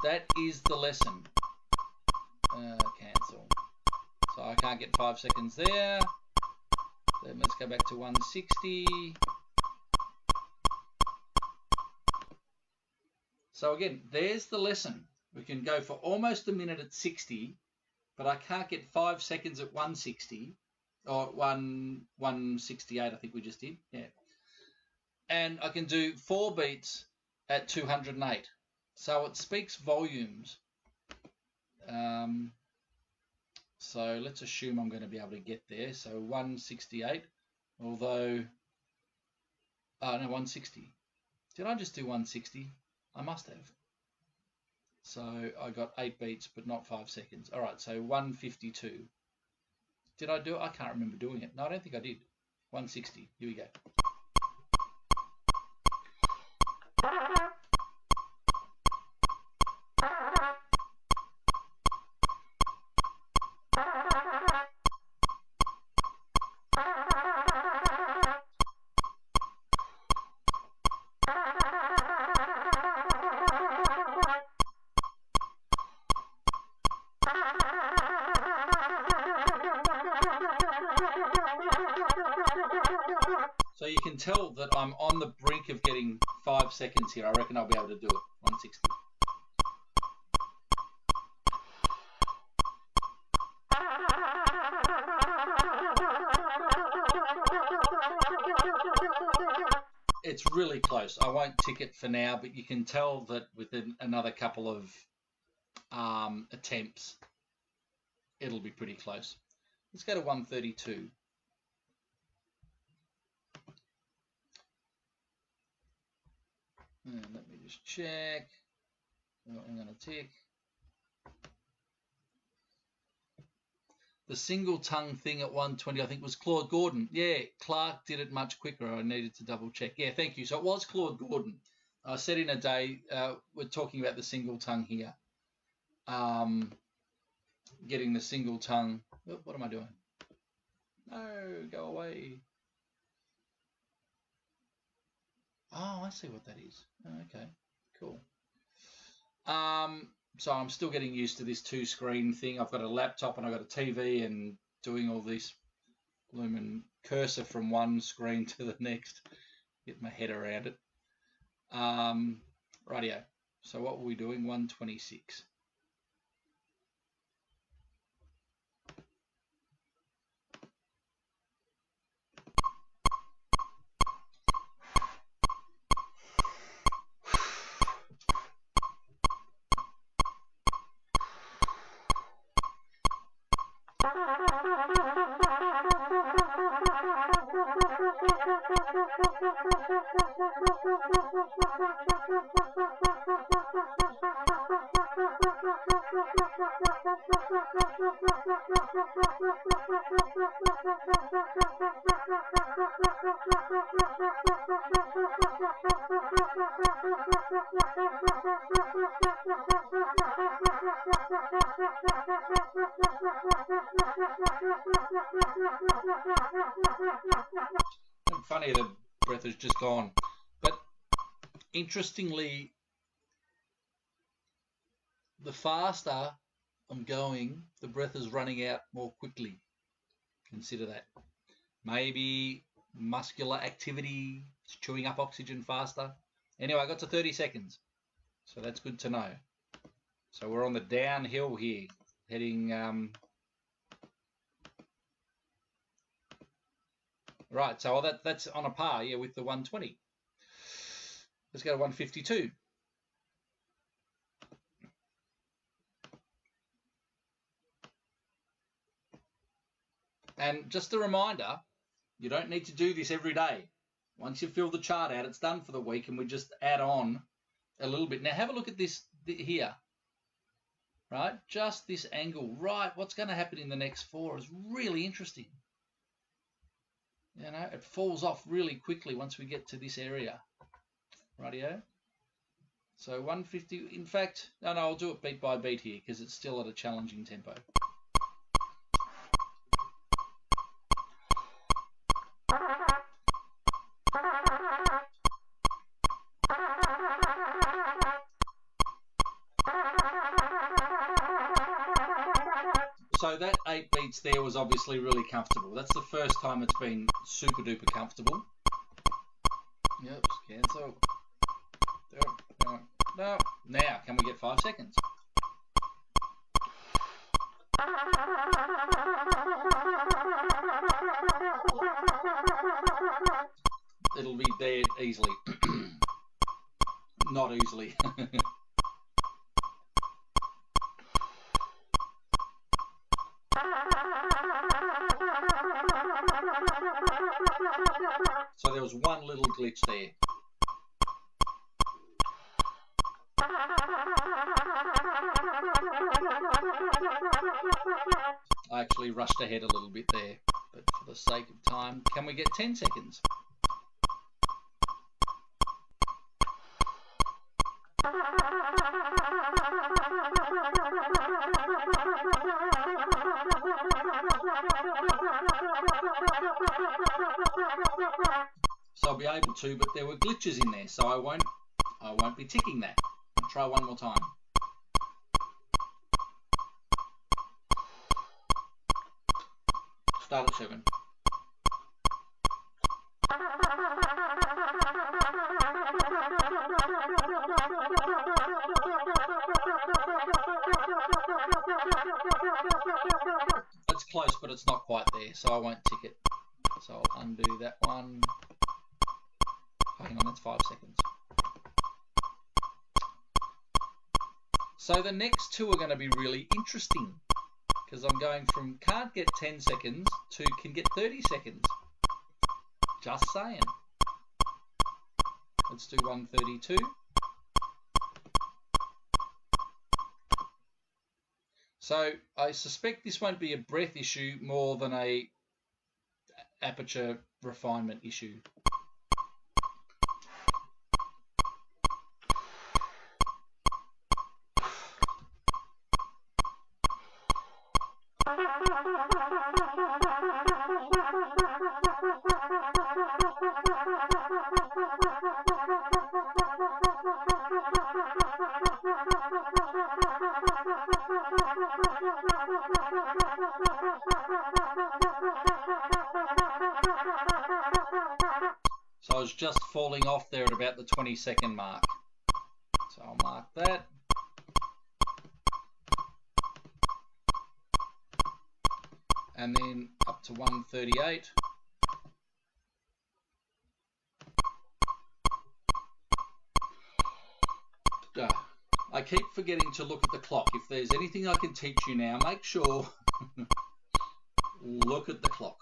That is the lesson. Cancel. So I can't get 5 seconds there. Then let's go back to 160. So again, there's the lesson. We can go for almost a minute at 60, but I can't get 5 seconds at 160, or 168 I think we just did, yeah. And I can do 4 beats at 208. So it speaks volumes. So let's assume I'm going to be able to get there. So 168, although, no, 160. Did I just do 160? I must have. So I got 8 beats, but not 5 seconds. All right, so 152. Did I do it? I can't remember doing it. No, I don't think I did. 160. Here we go. So you tell that I'm on the brink of getting 5 seconds here. I reckon I'll be able to do it. 160. It's really close. I won't tick it for now, but you can tell that within another couple of attempts, it'll be pretty close. Let's go to 132. And let me just check. I'm going to tick. The single tongue thing at 120, I think, was Claude Gordon. Yeah, Clark did it much quicker. I needed to double check. Yeah, thank you. So it was Claude Gordon. I said in a day, we're talking about the single tongue here. Getting the single tongue. Oh, what am I doing? No, go away. Oh, I see what that is. Okay, cool. So I'm still getting used to this 2-screen thing. I've got a laptop and I've got a TV and doing all this blooming cursor from one screen to the next. Get my head around it. Rightio. So what were we doing? 126. Funny, the breath has just gone. But interestingly, the faster I'm going, the breath is running out more quickly. Consider that. Maybe muscular activity is chewing up oxygen faster. Anyway, I got to 30 seconds. So that's good to know. So we're on the downhill here, heading... Right, so that's on a par, yeah, with the 120. Let's go to 152. And just a reminder, you don't need to do this every day. Once you fill the chart out, it's done for the week, and we just add on a little bit. Now have a look at this here, right? Just this angle, right? What's going to happen in the next 4 is really interesting. You know, it falls off really quickly once we get to this area. Rightio. So 150, in fact, no, I'll do it beat by beat here because it's still at a challenging tempo. So that 8 beats there was obviously really comfortable. That's the first time it's been super duper comfortable. Yep, cancel. No. Now, can we get 5 seconds? It'll be there easily. Not easily. So there was one little glitch there. I actually rushed ahead a little bit there, but for the sake of time, can we get 10 seconds? So I'll be able to, but there were glitches in there, so I won't be ticking that. I'll try one more time. Start at 7. It's close, but it's not quite there, so I won't tick it. So I'll undo that one. Hang on, that's 5 seconds. So the next two are going to be really interesting because I'm going from can't get 10 seconds to can get 30 seconds. Just saying. Let's do 132. So I suspect this won't be a breath issue more than a aperture refinement issue. So I was just falling off there at about the 20-second mark. So I'll mark that. And then up to 138. I keep forgetting to look at the clock. If there's anything I can teach you now, make sure look at the clock.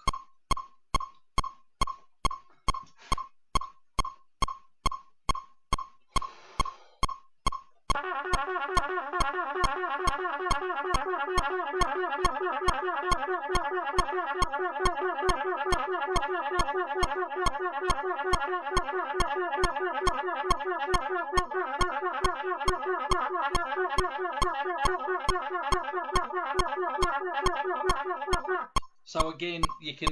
So again, you can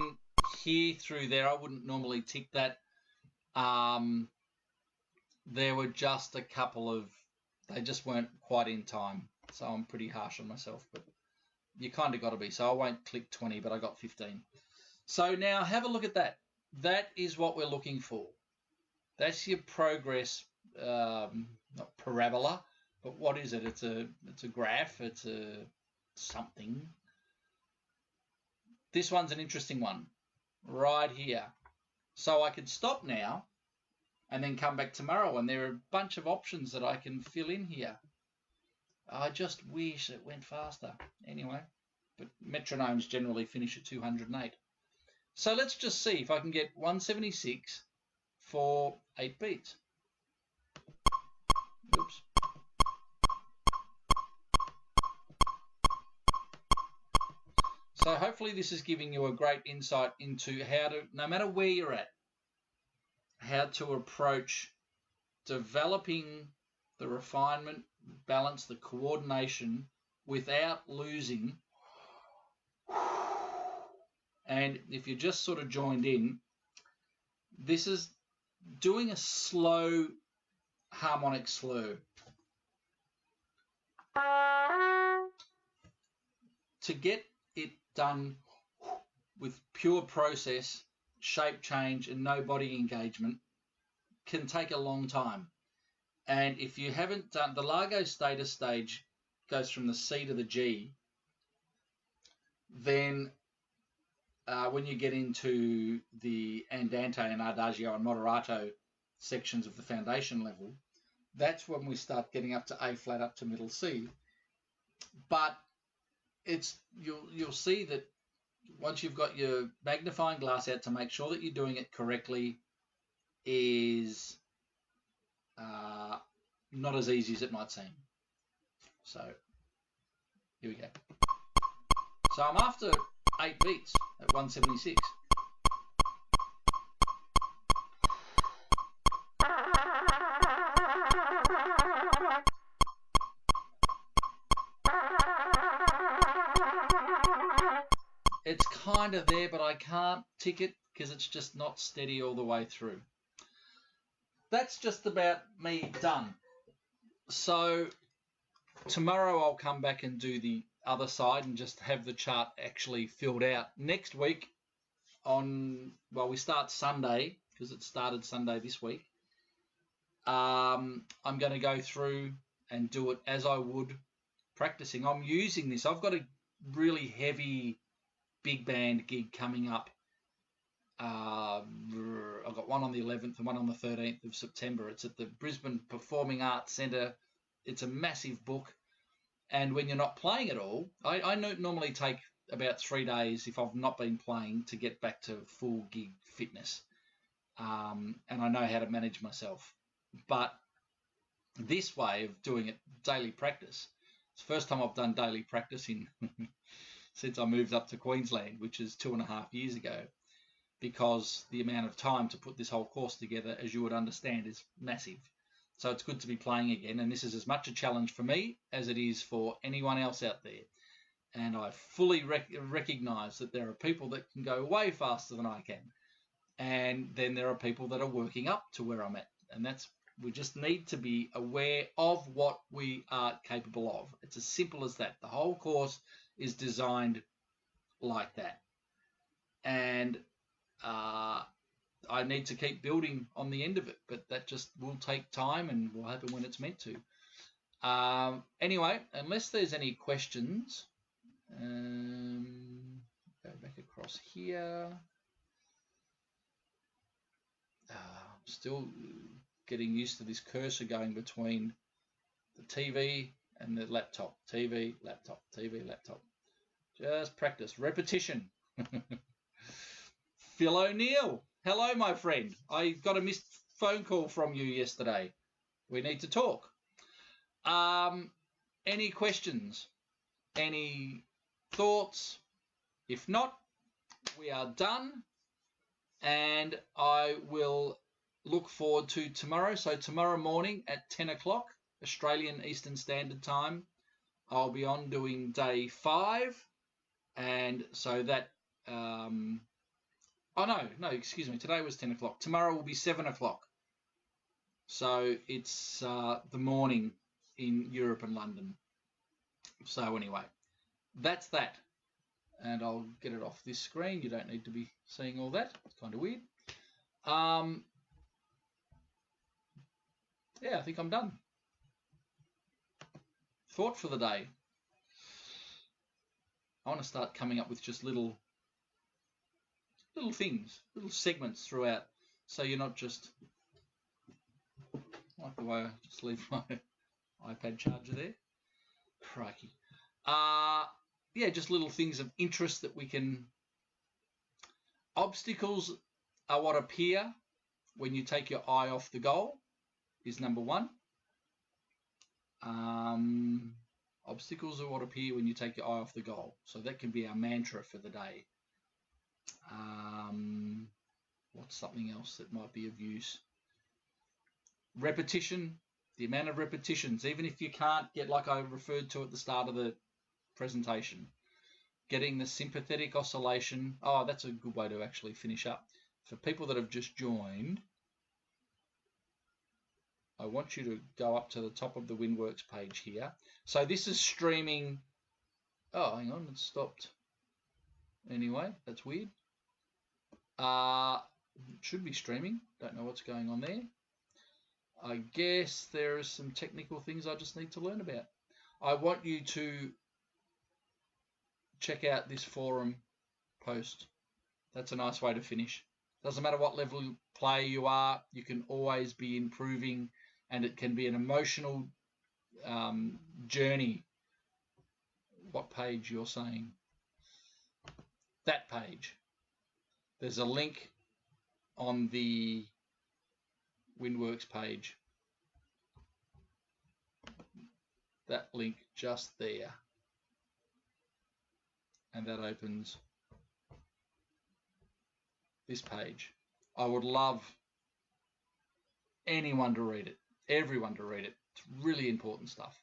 hear through there. I wouldn't normally tick that. There were just a couple of, they just weren't quite in time. So I'm pretty harsh on myself, but you kind of got to be. So I won't click 20, but I got 15. So now have a look at that. That is what we're looking for. That's your progress, not parabola, but what is it? It's a graph. It's a something. This one's an interesting one right here. So I could stop now and then come back tomorrow, and there are a bunch of options that I can fill in here. I just wish it went faster. Anyway, but metronomes generally finish at 208. So let's just see if I can get 176 for 8 beats. Oops. So hopefully this is giving you a great insight into how to, no matter where you're at, how to approach developing the refinement, balance, the coordination without losing. And if you just sort of joined in, this is doing a slow harmonic slur. To get it done with pure process, shape change, and no body engagement can take a long time. And if you haven't done, the Largo status stage goes from the C to the G, then when you get into the Andante and Adagio and Moderato sections of the foundation level, that's when we start getting up to A flat up to middle C. But it's you'll see that once you've got your magnifying glass out to make sure that you're doing it correctly is not as easy as it might seem. So here we go. So I'm after 8 beats at 176. It's kind of there, but I can't tick it because it's just not steady all the way through. That's just about me done. So tomorrow I'll come back and do the other side and just have the chart actually filled out. Next week we start Sunday because it started Sunday this week. I'm going to go through and do it as I would practicing. I'm using this. I've got a really heavy big band gig coming up. I've got one on the 11th and one on the 13th of September. It's at the Brisbane Performing Arts Centre. It's a massive book. And when you're not playing at all, I normally take about 3 days if I've not been playing to get back to full gig fitness. And I know how to manage myself. But this way of doing it daily practice, it's the first time I've done daily practice in since I moved up to Queensland, which is 2.5 years ago, because the amount of time to put this whole course together, as you would understand, is massive. So it's good to be playing again, and this is as much a challenge for me as it is for anyone else out there. And I fully recognise that there are people that can go way faster than I can, and then there are people that are working up to where I'm at, and we just need to be aware of what we are capable of. It's as simple as that. The whole course is designed like that, and I need to keep building on the end of it, but that just will take time and will happen when it's meant to. Anyway, unless there's any questions, go back across here. I'm still getting used to this cursor going between the TV and the laptop. TV, laptop, TV, laptop. Just practice. Repetition. Phil O'Neill. Hello, my friend. I got a missed phone call from you yesterday. We need to talk. Any questions? Any thoughts? If not, we are done. And I will look forward to tomorrow. So tomorrow morning at 10 o'clock, Australian Eastern Standard Time, I'll be on doing day 5. And so that... no, excuse me. Today was 10 o'clock. Tomorrow will be 7 o'clock. So it's the morning in Europe and London. So anyway, that's that. And I'll get it off this screen. You don't need to be seeing all that. It's kind of weird. Yeah, I think I'm done. Thought for the day. I want to start coming up with just little things, little segments throughout, so you're not just like the way I just leave my iPad charger there. Crikey. Yeah, just little things of interest that we can... Obstacles are what appear when you take your eye off the goal, is number 1. Obstacles are what appear when you take your eye off the goal. So that can be our mantra for the day. What's something else that might be of use? Repetition, the amount of repetitions, even if you can't get, like I referred to at the start of the presentation, getting the sympathetic oscillation. Oh, that's a good way to actually finish up. For people that have just joined, I want you to go up to the top of the WindWorks page here. So this is streaming. Oh, hang on, it stopped. Anyway, that's weird. It should be streaming. Don't know what's going on there. I guess there are some technical things I just need to learn about. I want you to check out this forum post. That's a nice way to finish. Doesn't matter what level of player you are, you can always be improving, and it can be an emotional journey. What page you're saying? That page. There's a link on the WindWorks page. That link just there. And that opens this page. I would love anyone to read it, everyone to read it. It's really important stuff.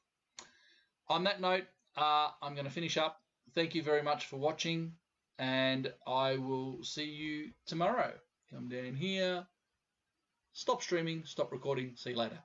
On that note, I'm going to finish up. Thank you very much for watching, and I will see you tomorrow. Come down here, stop streaming, stop recording, see you later.